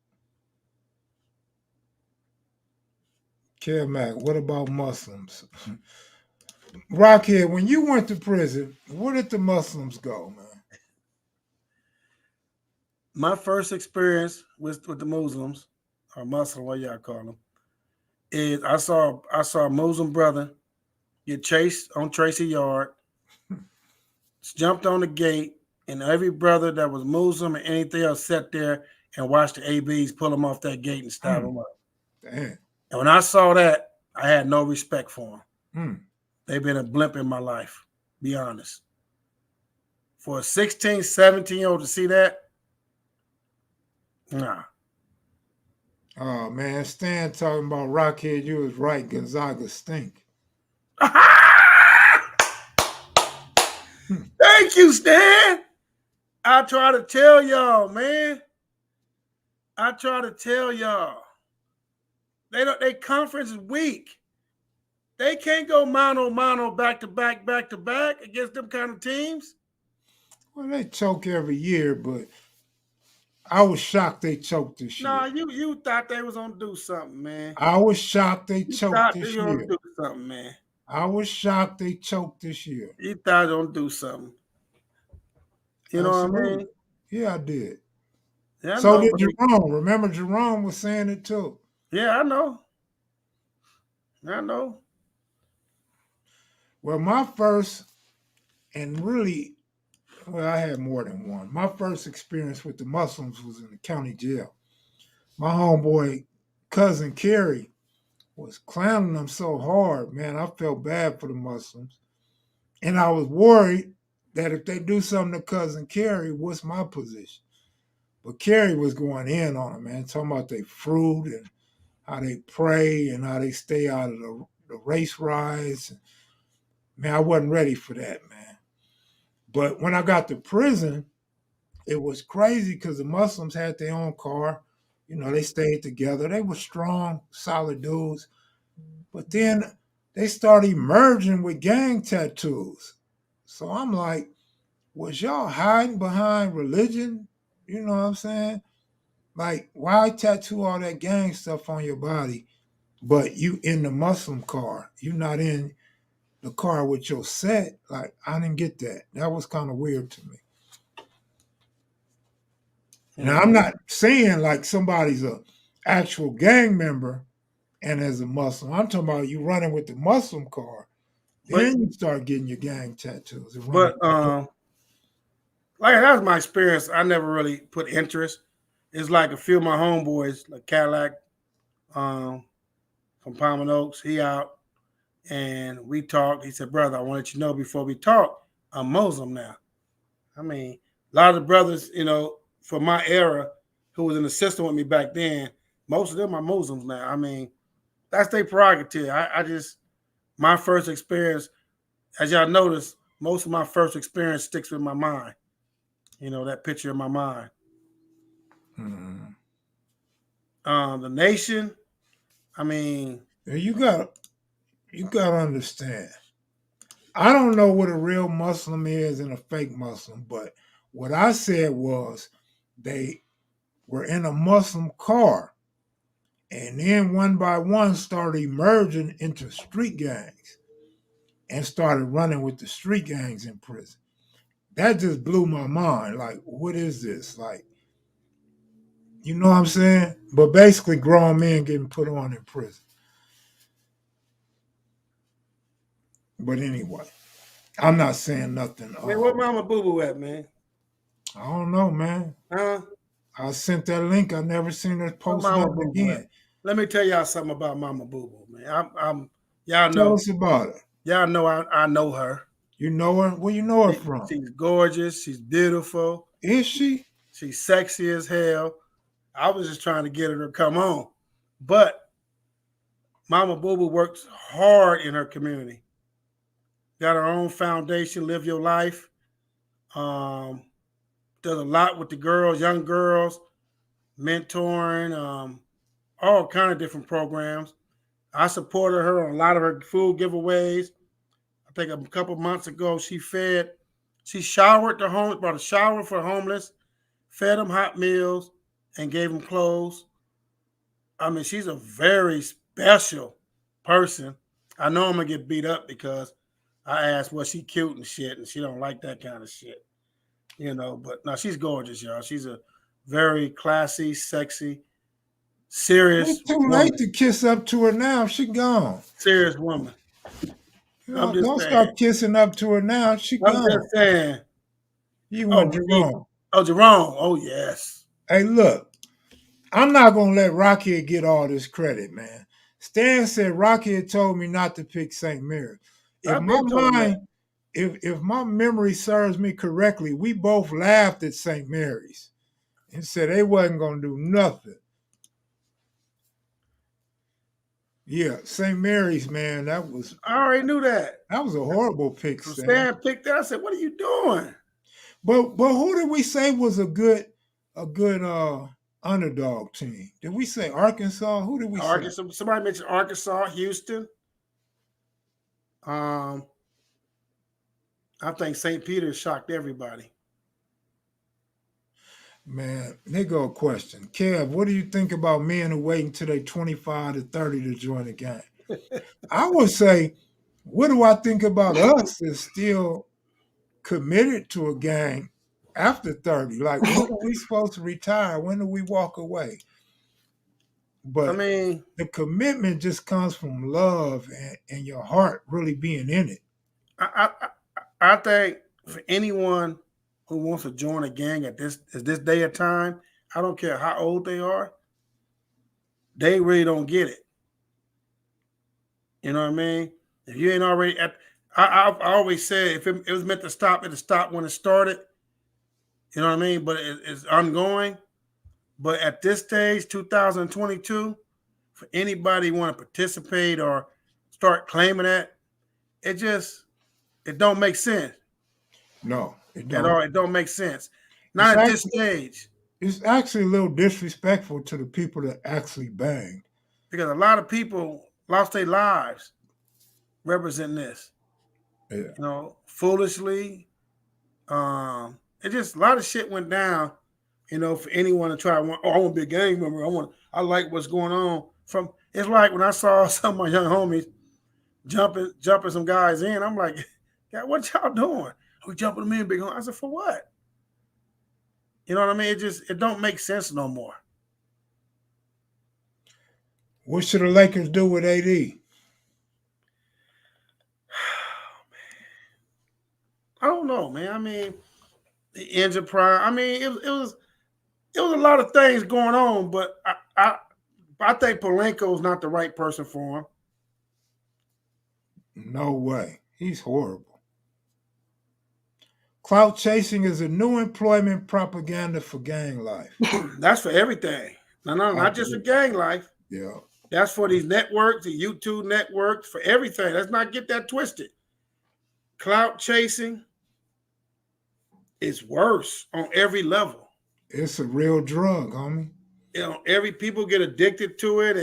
Mac, what about Muslims? Rocchead, when you went to prison, where did the Muslims go, man? My first experience with the Muslims, or Muslim, what y'all call them, is I saw a Muslim brother get chased on Tracy Yard, jumped on the gate, and every brother that was Muslim or anything else sat there and watched the ABs pull them off that gate and stab them up. Damn. And when I saw that, I had no respect for them. Mm. They've been a blimp in my life, be honest. For a 16, 17-year-old to see that, nah. Oh, man, Stan talking about Rocchead, you was right, Gonzaga stink. Thank you, Stan. I try to tell y'all, man. I try to tell y'all. They conference is weak. They can't go mano back to back against them kind of teams. Well, they choke every year, but I was shocked they choked this year. Nah, you thought they was gonna do something, man. I was shocked they choked this You thought they year. gonna do something, man. I was shocked they choked this year. You thought they gonna do something. You know what I mean? Yeah, I did. Yeah, so did Jerome. Remember, Jerome was saying it too. Yeah, I know. I know. Well, my first, and really, well, I had more than one. My first experience with the Muslims was in the county jail. My homeboy, cousin Kerry, was clowning them so hard, man. I felt bad for the Muslims. And I was worried that if they do something to cousin Kerry, what's my position? But Kerry was going in on them, man, talking about their fruit and how they pray and how they stay out of the race riots. Man, I wasn't ready for that, man. But when I got to prison, it was crazy because the Muslims had their own car. You know, they stayed together. They were strong, solid dudes. But then they started emerging with gang tattoos. So I'm like, was y'all hiding behind religion? You know what I'm saying? Like, why tattoo all that gang stuff on your body, but you in the Muslim car? You not in the car with your set? Like, I didn't get that. That was kind of weird to me. Now, I'm not saying like somebody's a actual gang member and as a Muslim. I'm talking about you running with the Muslim car. Then you start getting your gang tattoos. But like that was my experience. I never really put interest. It's like a few of my homeboys, like Cadillac, from Palm Oaks, he out, and we talked. He said, "Brother, I want to let you know before we talk, I'm Muslim now." I mean, a lot of the brothers, you know, from my era, who was in the system with me back then, most of them are Muslims now. I mean, that's their prerogative. I just, my first experience, as y'all notice, most of my first experience sticks with my mind. You know, that picture in my mind. Mm-hmm. The nation, I mean, you got to understand. I don't know what a real Muslim is and a fake Muslim, but what I said was they were in a Muslim car, and then one by one started emerging into street gangs and started running with the street gangs in prison. That just blew my mind. Like, what is this? Like, you know what I'm saying? But basically, grown men getting put on in prison. But anyway, I'm not saying nothing. Man, where Mama Boo Boo at, man? I don't know, man. I sent that link. I never seen her post nothing again. Let me tell y'all something about Mama Boo Boo, man. Y'all know. Tell us about her. Y'all know I know her. You know her? Where you know her from? She's gorgeous. She's beautiful. Is she? She's sexy as hell. I was just trying to get her to come on. But Mama Boo Boo works hard in her community. Got her own foundation, Live Your Life. Does a lot with the girls, young girls, mentoring, all kind of different programs. I supported her on a lot of her food giveaways. I think a couple months ago, she showered the homeless, brought a shower for the homeless, fed them hot meals, and gave them clothes. I mean, she's a very special person. I know I'm gonna get beat up because I asked, well, she cute and shit, and she don't like that kind of shit, But no, she's gorgeous, y'all. She's a very classy, sexy, serious It's too woman. late to kiss up to her now. She gone. Serious woman. I'm just Don't saying. start kissing up to her now. She I'm gone. just saying. You want Jerome. Oh, Jerome. Oh, yes. Hey, look, I'm not going to let Rocchead get all this credit, man. Stan said Rocchead told me not to pick St. Mary. If my memory serves me correctly, we both laughed at St. Mary's and said they wasn't going to do nothing. Yeah, St. Mary's, man, I already knew that. That was a horrible pick, so Stan picked that. I said, what are you doing? But who did we say was a good underdog team? Did we say Arkansas? Who did we say? Somebody mentioned Arkansas, Houston. I think St. Peter shocked everybody. Man, here go a question. Kev, what do you think about men who wait until they 25 to 30 to join the gang? I would say, what do I think about us that's still committed to a gang after 30? Like, when are we supposed to retire? When do we walk away? But I mean, the commitment just comes from love and your heart really being in it. I think for anyone who wants to join a gang at this day of time, I don't care how old they are, they really don't get it. You know what I mean? If you ain't already I always say if it was meant to stop, it'll stop when it started. You know what I mean? But it's ongoing. But at this stage, 2022, for anybody who want to participate or start claiming that, it don't make sense. No, it don't. At all. It don't make sense. Not at this stage. It's actually a little disrespectful to the people that actually banged. Because a lot of people lost their lives representing this. Yeah. Foolishly. It just a lot of shit went down, for anyone to try. I want to be a gang member. I like what's going on. It's like when I saw some of my young homies jumping some guys in, I'm like, God, what y'all doing? We jumping them in, big homie. I said, for what? You know what I mean? It don't make sense no more. What should the Lakers do with AD? I don't know, man. I mean, the injury prime. I mean, it was a lot of things going on, but I think Palenko's not the right person for him. No way. He's horrible. Clout chasing is a new employment propaganda for gang life. That's for everything. No, not just for gang life. Yeah. That's for these networks, the YouTube networks, for everything. Let's not get that twisted. Clout chasing is worse on every level. It's a real drug, homie. People get addicted to it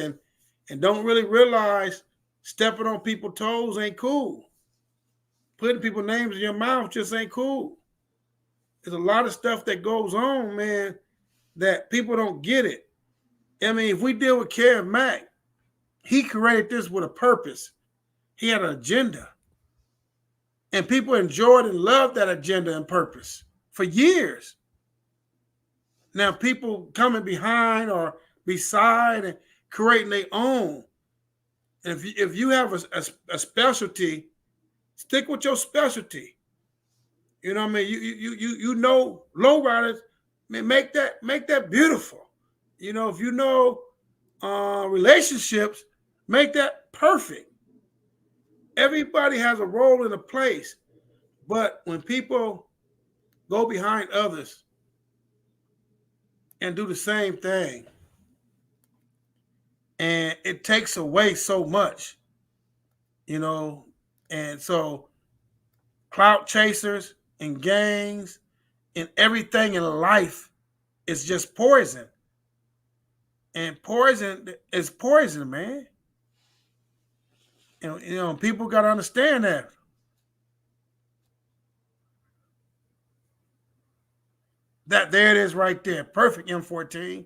and don't really realize stepping on people's toes ain't cool. Putting people's names in your mouth just ain't cool. There's a lot of stuff that goes on, man, that people don't get it. I mean, if we deal with Kev Mac, he created this with a purpose. He had an agenda. And people enjoyed and loved that agenda and purpose for years. Now, people coming behind or beside and creating their own. And if you have a specialty, stick with your specialty. You know what I mean? You know, lowriders, make that beautiful. If you know relationships, make that perfect. Everybody has a role and a place, but when people go behind others and do the same thing. And it takes away so much, and so clout chasers and gangs and everything in life is just poison. And poison is poison, man. People got to understand that. There it is right there. Perfect, M14.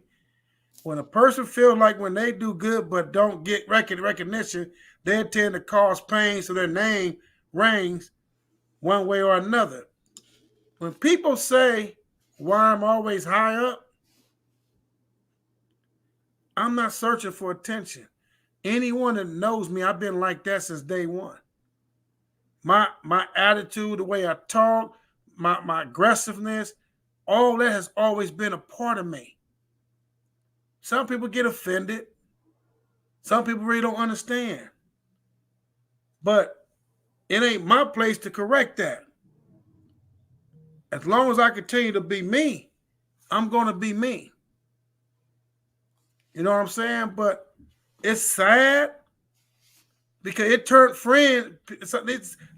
When a person feels like when they do good but don't get recognition, they tend to cause pain so their name rings one way or another. When people say why I'm always high up, I'm not searching for attention. Anyone that knows me, I've been like that since day one. My attitude, the way I talk, my aggressiveness, all that has always been a part of me. Some people get offended. Some people really don't understand. But it ain't my place to correct that. As long as I continue to be me, I'm going to be me. You know what I'm saying? But it's sad because it turned friends. It's a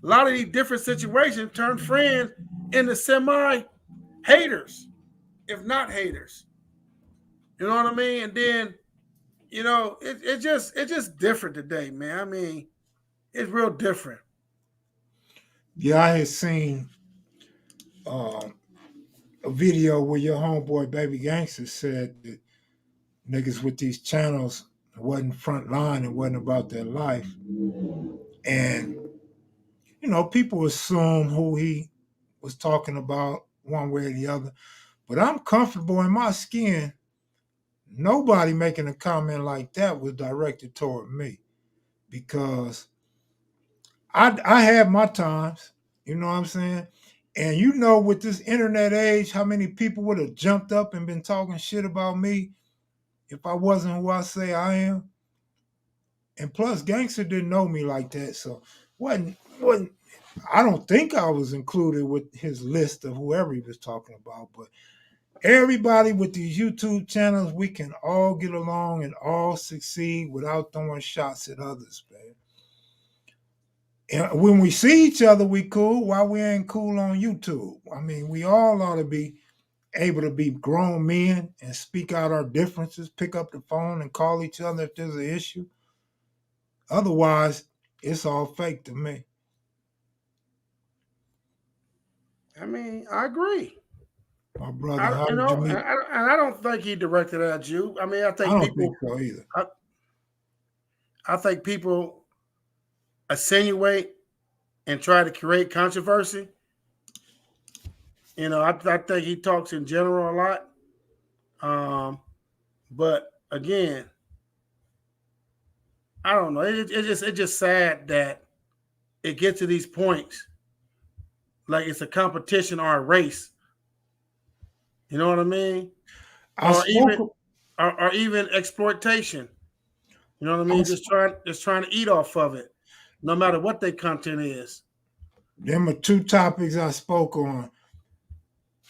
lot of these different situations turned friends into semi-haters, if not haters. You know what I mean? And then, it's just different today, man. I mean, it's real different. Yeah, I had seen a video where your homeboy Baby Gangster said that niggas with these channels wasn't front line and wasn't about their life. And, people assume who he was talking about one way or the other. But I'm comfortable in my skin. Nobody making a comment like that was directed toward me because I have my times, you know what I'm saying? And with this internet age, how many people would have jumped up and been talking shit about me if I wasn't who I say I am? And plus, Gangster didn't know me like that, so wasn't I don't think I was included with his list of whoever he was talking about. But everybody with these YouTube channels, we can all get along and all succeed without throwing shots at others, man. And when we see each other, we cool. Why we ain't cool on YouTube? I mean, we all ought to be able to be grown men and speak out our differences, pick up the phone and call each other if there's an issue. Otherwise, it's all fake to me. I mean, I agree. My brother, how did you meet? And I don't think he directed it at you. I mean, I think I don't people think so either. I think people insinuate and try to create controversy. I think he talks in general a lot. But again, I don't know. It's just sad that it gets to these points like it's a competition or a race. You know what I mean? Or even exploitation. You know what I mean? Just trying to eat off of it, no matter what their content is. Them are two topics I spoke on.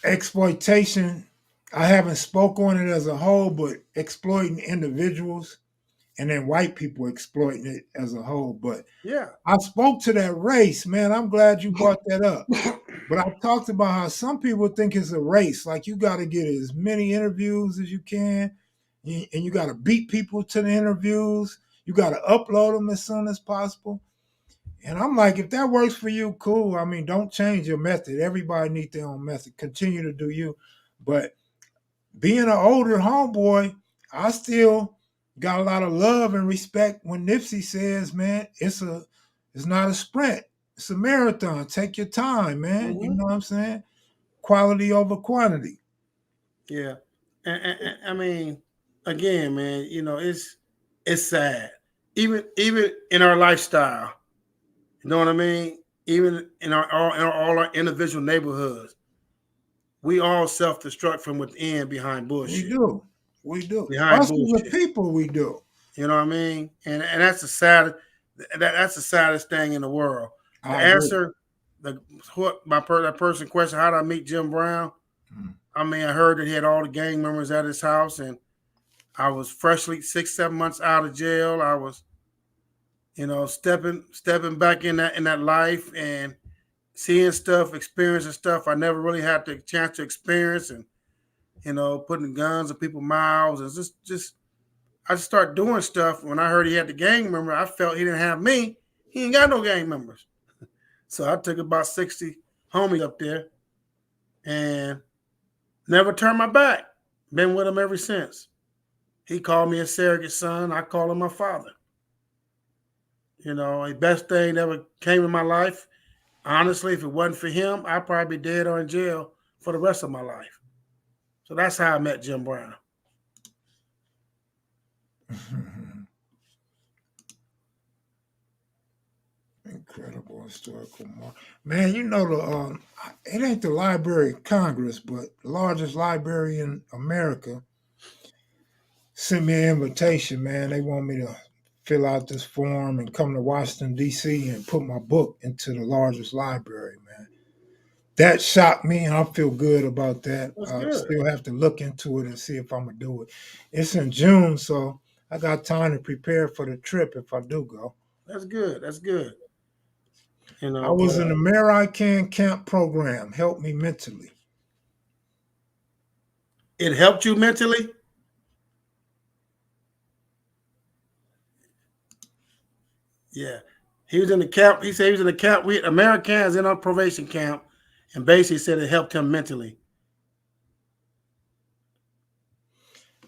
Exploitation, I haven't spoke on it as a whole, but exploiting individuals and then white people exploiting it as a whole. But yeah, I spoke to that race, man. I'm glad you brought that up. But I talked about how some people think it's a race. Like you got to get as many interviews as you can, and you got to beat people to the interviews. You got to upload them as soon as possible. And I'm like, if that works for you, cool. I mean, don't change your method. Everybody needs their own method. Continue to do you. But being an older homeboy, I still got a lot of love and respect when Nipsey says, man, it's not a sprint. It's a marathon. Take your time, man. Mm-hmm. You know what I'm saying? Quality over quantity. Yeah. And I mean, again, man, it's sad. Even in our lifestyle, you know what I mean? Even in all our individual neighborhoods, we all self-destruct from within behind bullshit. We do. Behind Us bullshit. as a people, we do. You know what I mean? And that's the saddest thing in the world. The answer, that person question, how did I meet Jim Brown? I mean, I heard that he had all the gang members at his house, and I was freshly 6-7 months out of jail. I was, stepping back in that life and seeing stuff, experiencing stuff I never really had the chance to experience, and putting guns in people's mouths, and I just started doing stuff. When I heard he had the gang member, I felt he didn't have me. He ain't got no gang members. So I took about 60 homies up there and never turned my back. Been with him ever since. He called me a surrogate son. I call him my father. The best thing that ever came in my life. Honestly, if it wasn't for him, I'd probably be dead or in jail for the rest of my life. So that's how I met Jim Brown. Incredible historical mark. Man, it ain't the Library of Congress, but the largest library in America sent me an invitation, man. They want me to fill out this form and come to Washington, D.C. and put my book into the largest library, man. That shocked me, and I feel good about that. I still have to look into it and see if I'm going to do it. It's in June, so I got time to prepare for the trip if I do go. That's good. That's good. I was in the Mayor I Can camp program. Helped me mentally. It helped you mentally? Yeah. He was in the camp. He said he was in the camp. Americans in a probation camp, and basically said it helped him mentally.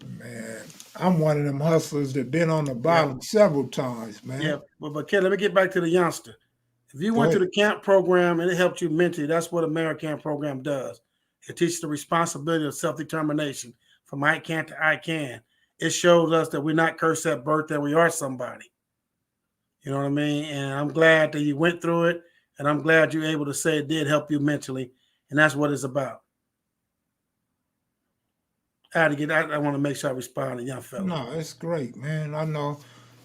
Man, I'm one of them hustlers that been on the bottom several times, man. Yeah, but Ken, let me get back to the youngster. If you went to the camp program and it helped you mentally, that's what American program does. It teaches the responsibility of self-determination from I can to I can. It shows us that we're not cursed at birth, that we are somebody. You know what I mean? And I'm glad that you went through it, and I'm glad you're able to say it did help you mentally, and that's what it's about. I want to make sure I respond to young fella. No, it's great, man. I know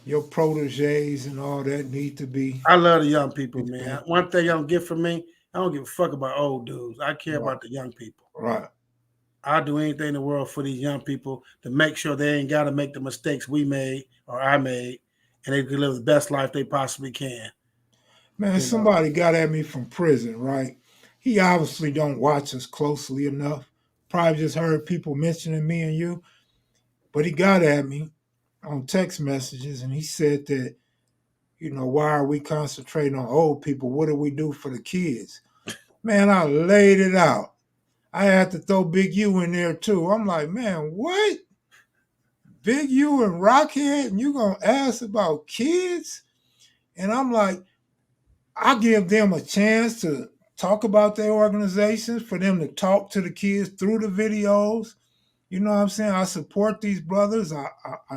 your proteges and all that need to be. I love the young people, man. One thing y'all don't get from me, I don't give a fuck about old dudes. I care about the young people. Right. I'll do anything in the world for these young people to make sure they ain't got to make the mistakes we made or I made, and they can live the best life they possibly can. Man, somebody got at me from prison, right? He obviously don't watch us closely enough. Probably just heard people mentioning me and you. But he got at me on text messages, and he said that, why are we concentrating on old people? What do we do for the kids? Man, I laid it out. I had to throw Big U in there too. I'm like, man, what? Big U and Rocchead, and you gonna ask about kids? And I'm like, I give them a chance to talk about their organizations, for them to talk to the kids through the videos. You know what I'm saying? I support these brothers. I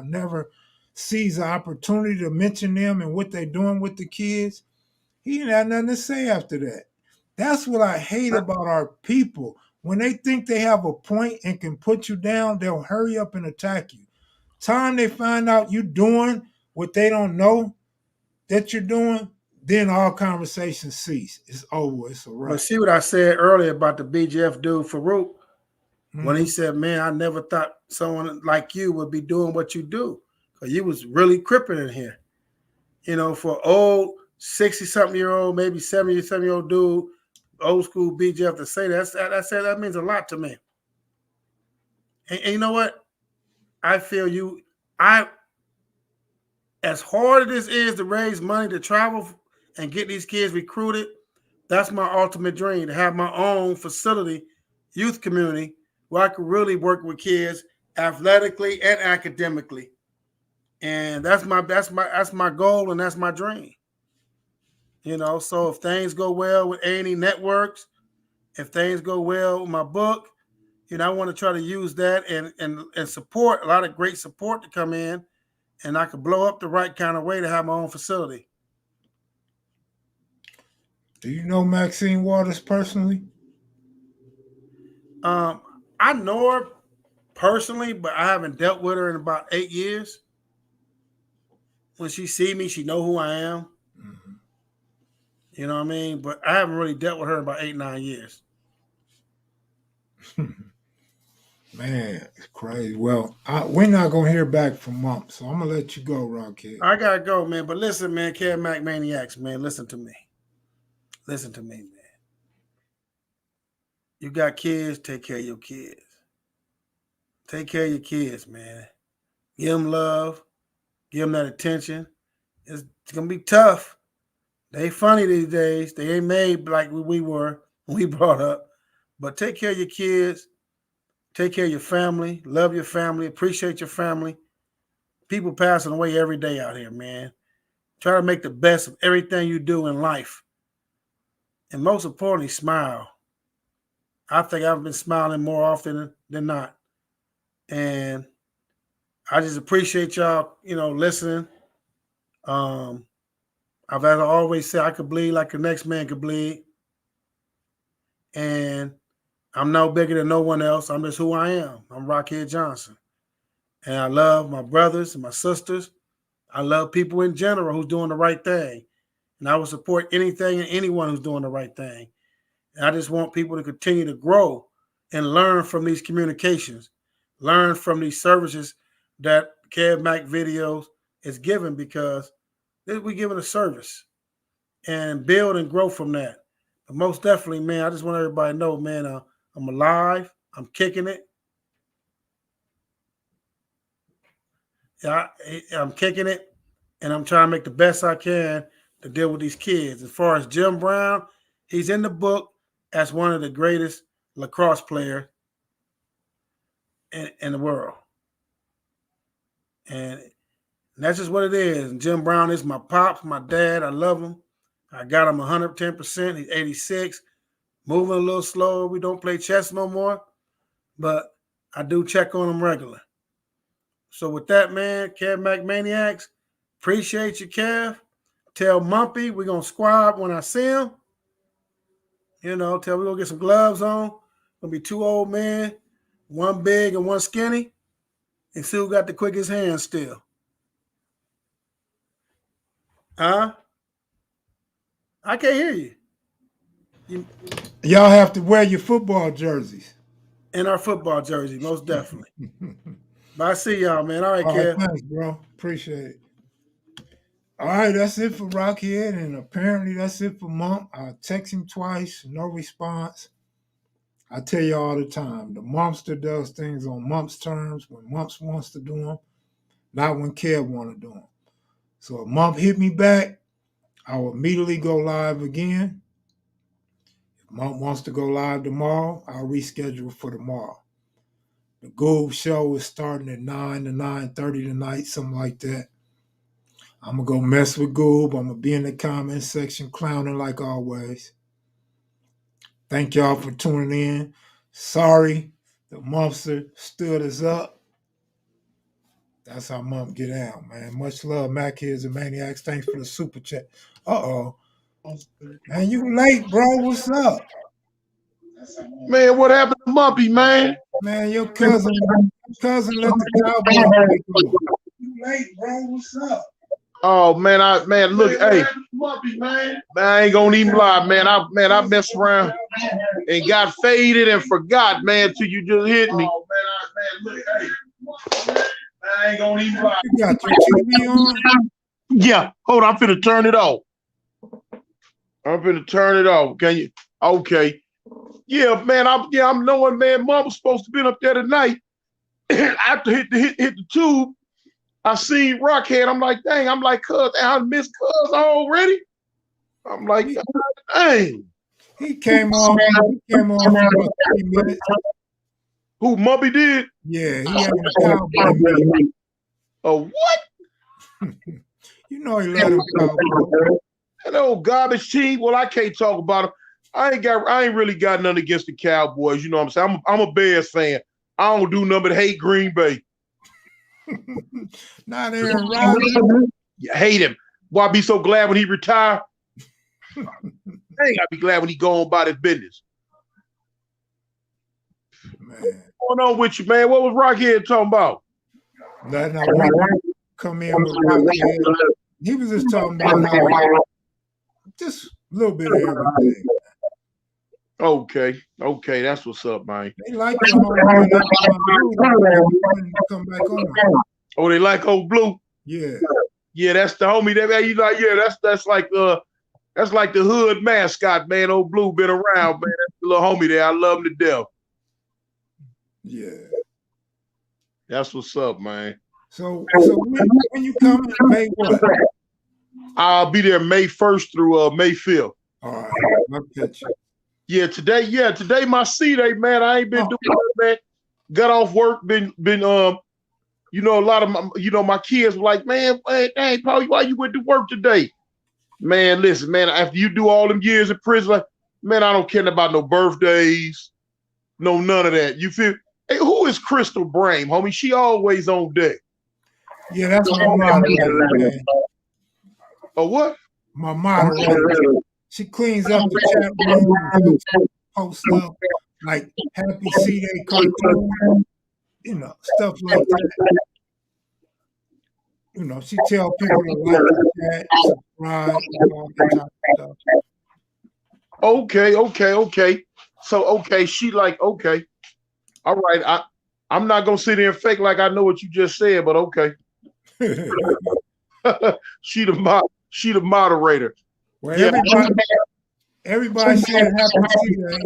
never seize the opportunity to mention them and what they're doing with the kids. He didn't have nothing to say after that. That's what I hate about our people. When they think they have a point and can put you down, they'll hurry up and attack you. Time they find out you're doing what they don't know that you're doing, then all conversations cease. It's over. It's a wrap. But see what I said earlier about the BGF dude, Farouk, when he said, man, I never thought someone like you would be doing what you do. Because you was really crippling in here. For old 60-something-year-old, maybe 70-something-year-old dude, old school BGF to say that means a lot to me. And you know what? I feel as hard as it is to raise money to travel and get these kids recruited, that's my ultimate dream, to have my own facility, youth community, where I could really work with kids athletically and academically. And that's my goal, and that's my dream. So if things go well with A&E Networks, if things go well with my book, I want to try to use that and support a lot of great support to come in, and I could blow up the right kind of way to have my own facility. Do you know Maxine Waters personally? I know her personally, but I haven't dealt with her in about 8 years. When she see me, she know who I am. Mm-hmm. You know what I mean? But I haven't really dealt with her in about 8-9 years. Man, it's crazy. Well, we're not gonna hear back from Mump, so I'm gonna let you go, Rocchead. I gotta go, man. But listen, man, Kev Mac Maniacs, man, listen to me. Listen to me, man. You got kids, take care of your kids. Take care of your kids, man. Give them love. Give them that attention. It's gonna be tough. They ain't funny these days. They ain't made like we were when we brought up. But take care of your kids. Take care of your family. Love your family. Appreciate your family. People passing away every day out here, man. Try to make the best of everything you do in life. And most importantly, smile. I think I've been smiling more often than not. And I just appreciate y'all, listening. I've as I always say, I could bleed like the next man could bleed. And I'm no bigger than no one else. I'm just who I am. I'm Rocchead Johnson. And I love my brothers and my sisters. I love people in general who's doing the right thing. And I will support anything and anyone who's doing the right thing. And I just want people to continue to grow and learn from these communications, learn from these services that Kev Mac Videos is giving, because we're giving a service, and build and grow from that. But most definitely, man, I just want everybody to know, man, I'm alive. I'm kicking it. I'm kicking it, and I'm trying to make the best I can to deal with these kids. As far as Jim Brown, he's in the book as one of the greatest lacrosse players in the world. And that's just what it is. And Jim Brown is my pops, my dad. I love him. I got him 110%. He's 86, moving a little slower. We don't play chess no more, but I do check on him regularly. So with that, man, Kev Mac Maniacs, appreciate you, Kev. Tell Mumpy we're going to squab when I see him. Tell we're going to get some gloves on. Going to be two old men, one big and one skinny, and see who got the quickest hands still. Huh? I can't hear you. Y'all have to wear your football jerseys. In our football jersey, most definitely. But I see y'all, man. All right, Kev. Thanks, bro. Appreciate it. All right, that's it for Rocchead, and apparently that's it for Mump. I text him twice, no response. I tell you all the time, the Mumpster does things on Mump's terms when Mumps wants to do them, not when Kev want to do them. So if Mump hit me back, I will immediately go live again. If Mump wants to go live tomorrow, I'll reschedule for tomorrow. The Goob show is starting at 9 to 9:30 tonight, something like that. I'm going to go mess with Goob. I'm going to be in the comment section clowning like always. Thank y'all for tuning in. Sorry, the Mumpster stood us up. That's how Mump get out, man. Much love, Mac Kids and Maniacs. Thanks for the super chat. Uh-oh. Man, you late, bro. What's up? Man, what happened to Mumpy, man? Man, your cousin let the Cowboy take over. You late, bro. What's up? Oh man, look, hey, man, I ain't gonna even lie, man. I messed around and got faded and forgot, man, till you just hit me. Oh man, look, hey, I ain't gonna even lie. You got your TV on? Yeah, hold on, I'm finna turn it off. Can you? Okay. Yeah, man, I'm knowing, man. Mom was supposed to be up there tonight. After hit the tube, I seen Rocchead. I'm like, dang. I'm like, cuz, I missed cuz already. I'm like, dang. He came on for about 3 minutes. Who, Mumpy did? Yeah, he had a Cowboy. Oh, what? You know he let him Cowboy. That old garbage team. Well, I can't talk about him. I ain't really got nothing against the Cowboys. You know what I'm saying? I'm a Bears fan. I don't do nothing but hate Green Bay. Not Aaron Rodgers. You hate him. Why be so glad when he retire? Dang, I'd be glad when he go on about his business. Man. What's going on with you, man? What was Rocchead talking about? Nothing. I want to come in with Rocchead. He was just talking about how just a little bit of everything. Okay, that's what's up, man. They like the homie, but come back on. Oh, they like old Blue. Yeah. Yeah, that's the homie. That you like. Yeah, that's like the hood mascot, man. Old Blue been around, man. That's the little homie there. I love him to death. Yeah. That's what's up, man. So when you come in May what? I'll be there May 1st through May 5th. All right, I'll catch you. Yeah, today my C-Day, man. I ain't been doing that, man. Got off work, been you know, a lot of my kids were like, man, dang, Paul, why you went to work today? Man, listen, man, after you do all them years in prison, like, man, I don't care about no birthdays, no none of that. You feel? Hey, who is Crystal Brame, homie? She always on deck. Yeah, that's my moderator, man. Oh, what? My moderator. She cleans up the chat room, posts up like Happy C-Day cartoon, you know, stuff like that. You know, she tell people to like the chat, subscribe, all that type of stuff. Okay. So she like, okay. All right. I'm not gonna sit there and fake like I know what you just said, but okay. She the moderator. Well, yeah. Everybody said happy C-Day.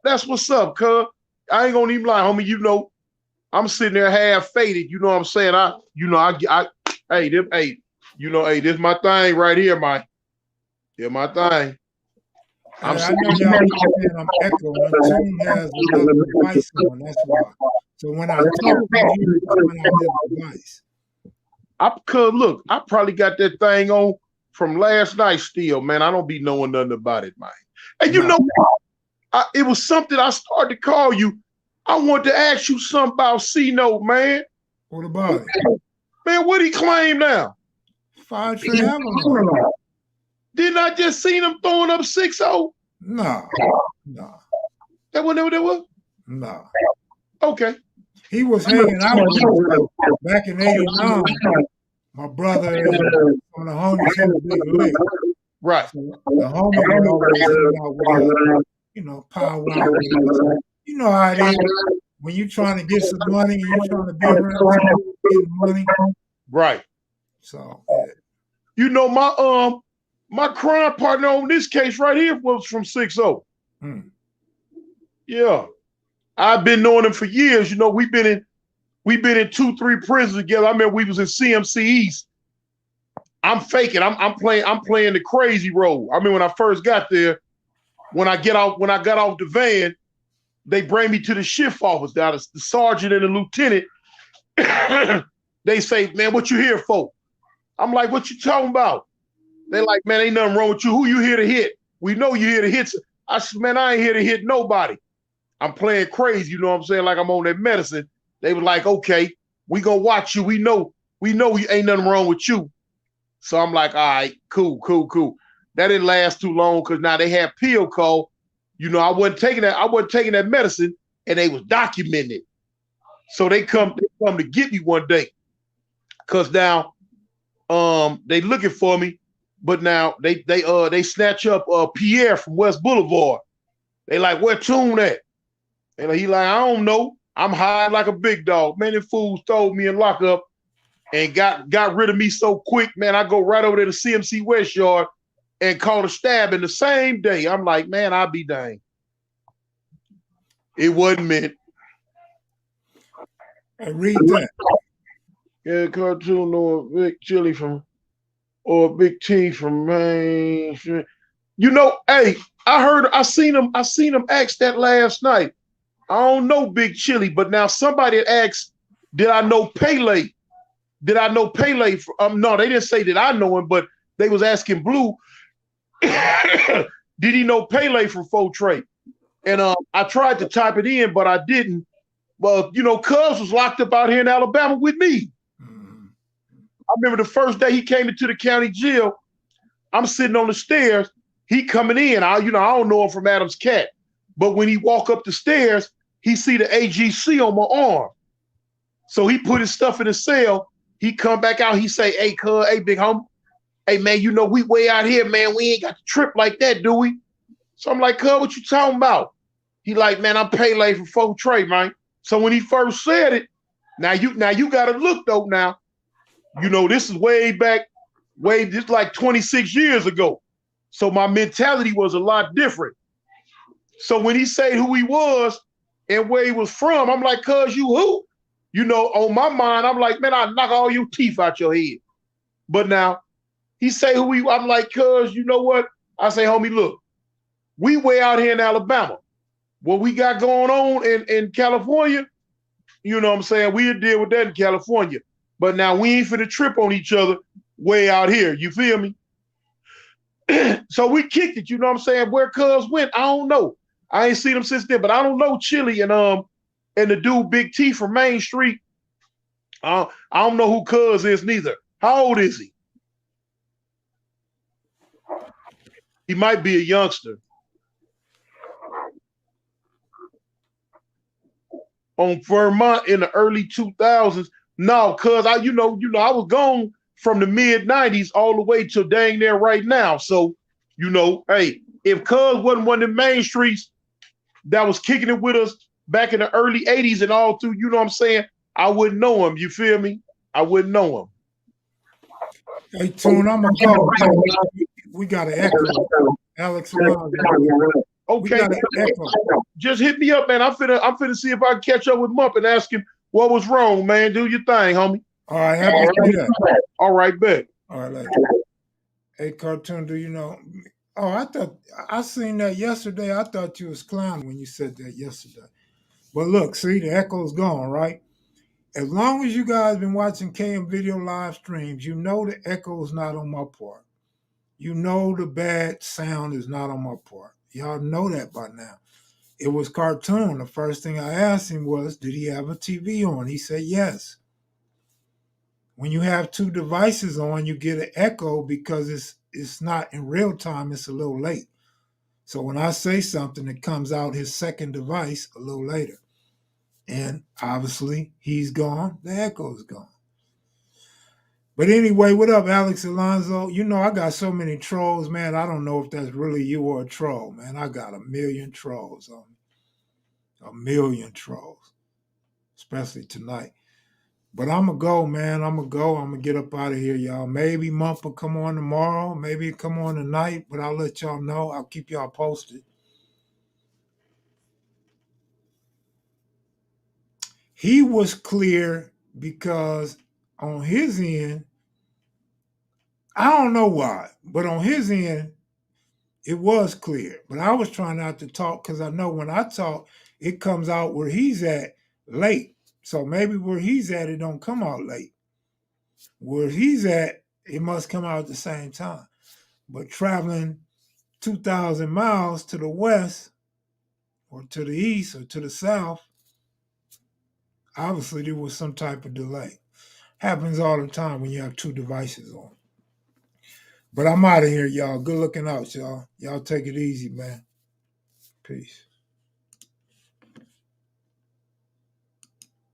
That's what's up, cuz. I ain't gonna even lie, homie. You know, I'm sitting there half faded. You know what I'm saying? This my thing right here, my. Yeah, my thing. I know y'all saying I'm echoing. Tune has another device on. That's why. So when I talk, you coming out this device. Look, I probably got that thing on from last night still, man. I don't be knowing nothing about it, man. And you know, it was something I started to call you. I wanted to ask you something about C-Note, man. What about it? Man, what he claim now? 5 Trey Avalon. Didn't I just see him throwing up 6-0? No. That was? No. Okay. He was hanging out with us back in '89. My brother on the homies in the big league. Right. So the homie would always hang out with us, you know, power with us. You know how it is when you're trying to get some money and you're trying to be around people getting money. Right. So yeah. You know, my crime partner on this case right here was from 6-0. Yeah. I've been knowing him for years. You know, we've been in 2-3 prisons together. I remember we was in CMC East. I'm faking. I'm playing the crazy role. I mean, when I first got there, when I got off the van, they bring me to the shift office. Now the sergeant and the lieutenant, they say, man, what you here for? I'm like, what you talking about? They like, man, ain't nothing wrong with you. Who you here to hit? We know you here to hit. I said, man, I ain't here to hit nobody. I'm playing crazy, you know what I'm saying? Like I'm on that medicine. They were like, okay, we gonna watch you. We know you ain't nothing wrong with you. So I'm like, all right, cool. That didn't last too long because now they had pill call. You know, I wasn't taking that medicine, and they was documenting it. So they come to get me one day. Cause now they looking for me, but now they snatch up Pierre from West Boulevard. They like, where Tune at? And he like, I don't know. I'm high like a big dog. Man, them fools throw me in lockup and got rid of me so quick, man. I go right over there to CMC West Yard and caught a stab in the same day. I'm like, man, I'll be dang. It wasn't meant. I read that. Yeah, cartoon or Big Chili or Big T from Maine. You know, hey, I seen him ask that last night. I don't know Big Chili, but now somebody asked, did I know Pele? No, they didn't say that I know him, but they was asking Blue, did he know Pele from Fortray? And I tried to type it in, but I didn't. Well, you know, Cubs was locked up out here in Alabama with me. I remember the first day he came into the county jail, I'm sitting on the stairs, he coming in. I don't know him from Adam's Cat. But when he walk up the stairs, he see the AGC on my arm. So he put his stuff in his cell. He come back out. He say, hey, cuz, hey, big homie. Hey, man, you know, we way out here, man. We ain't got to trip like that, do we? So I'm like, cuz, what you talking about? He like, man, I'm pay late for 4 Trey, man. So when he first said it, now you gotta look though now. You know, this is way back, just like 26 years ago. So my mentality was a lot different. So when he said who he was and where he was from, I'm like, cuz, you who? You know, on my mind, I'm like, man, I'll knock all your teeth out your head. But now he say who he, I'm like, cuz, you know what? I say, homie, look, we way out here in Alabama. What we got going on in California, you know what I'm saying? We'll deal with that in California. But now we ain't finna trip on each other way out here. You feel me? So we kicked it, you know what I'm saying? Where cuz went, I don't know. I ain't seen him since then, but I don't know Chili and the dude Big T from Main Street. I don't know who cuz is neither. How old is he? He might be a youngster. On Vermont in the early 2000s. No, cuz I was gone from the mid 90s all the way to dang there right now. So, you know, hey, if cuz wasn't one of the main streets that was kicking it with us back in the early 80s and all through, you know what I'm saying? I wouldn't know him. You feel me? I wouldn't know him. Hey, Tune, I'm gonna go. We got an echo. Alex Alonso. Okay, just hit me up, man. I'm finna see if I can catch up with Mump and ask him what was wrong, man. Do your thing, homie. All right, happy to see that. All right, bet. All right, later. Hey, Cartoon, do you know? Oh, I thought I seen that yesterday. I thought you was clowning when you said that yesterday. But look, see, the echo's gone, right? As long as you guys been watching KM Video live streams, you know the echo is not on my part. You know the bad sound is not on my part. Y'all know that by now. It was Cartoon. The first thing I asked him was, did he have a TV on? He said yes. When you have 2 devices on, you get an echo because it's not in real time, it's a little late. So when I say something, it comes out his second device a little later. And obviously he's gone, the echo's gone. But anyway, what up, Alex Alonso? You know, I got so many trolls, man. I don't know if that's really you or a troll, man. I got a million trolls on me. A million trolls, especially tonight. But I'm going to go, man. I'm going to get up out of here, y'all. Maybe Mump will come on tomorrow. Maybe it'll come on tonight, but I'll let y'all know. I'll keep y'all posted. He was clear because on his end, I don't know why, but on his end, it was clear. But I was trying not to talk because I know when I talk, it comes out where he's at late. So maybe where he's at, it don't come out late. Where he's at, it must come out at the same time. But traveling 2,000 miles to the west or to the east or to the south, obviously there was some type of delay. Happens all the time when you have 2 devices on. But I'm out of here, y'all. Good looking out, y'all. Y'all take it easy, man. Peace.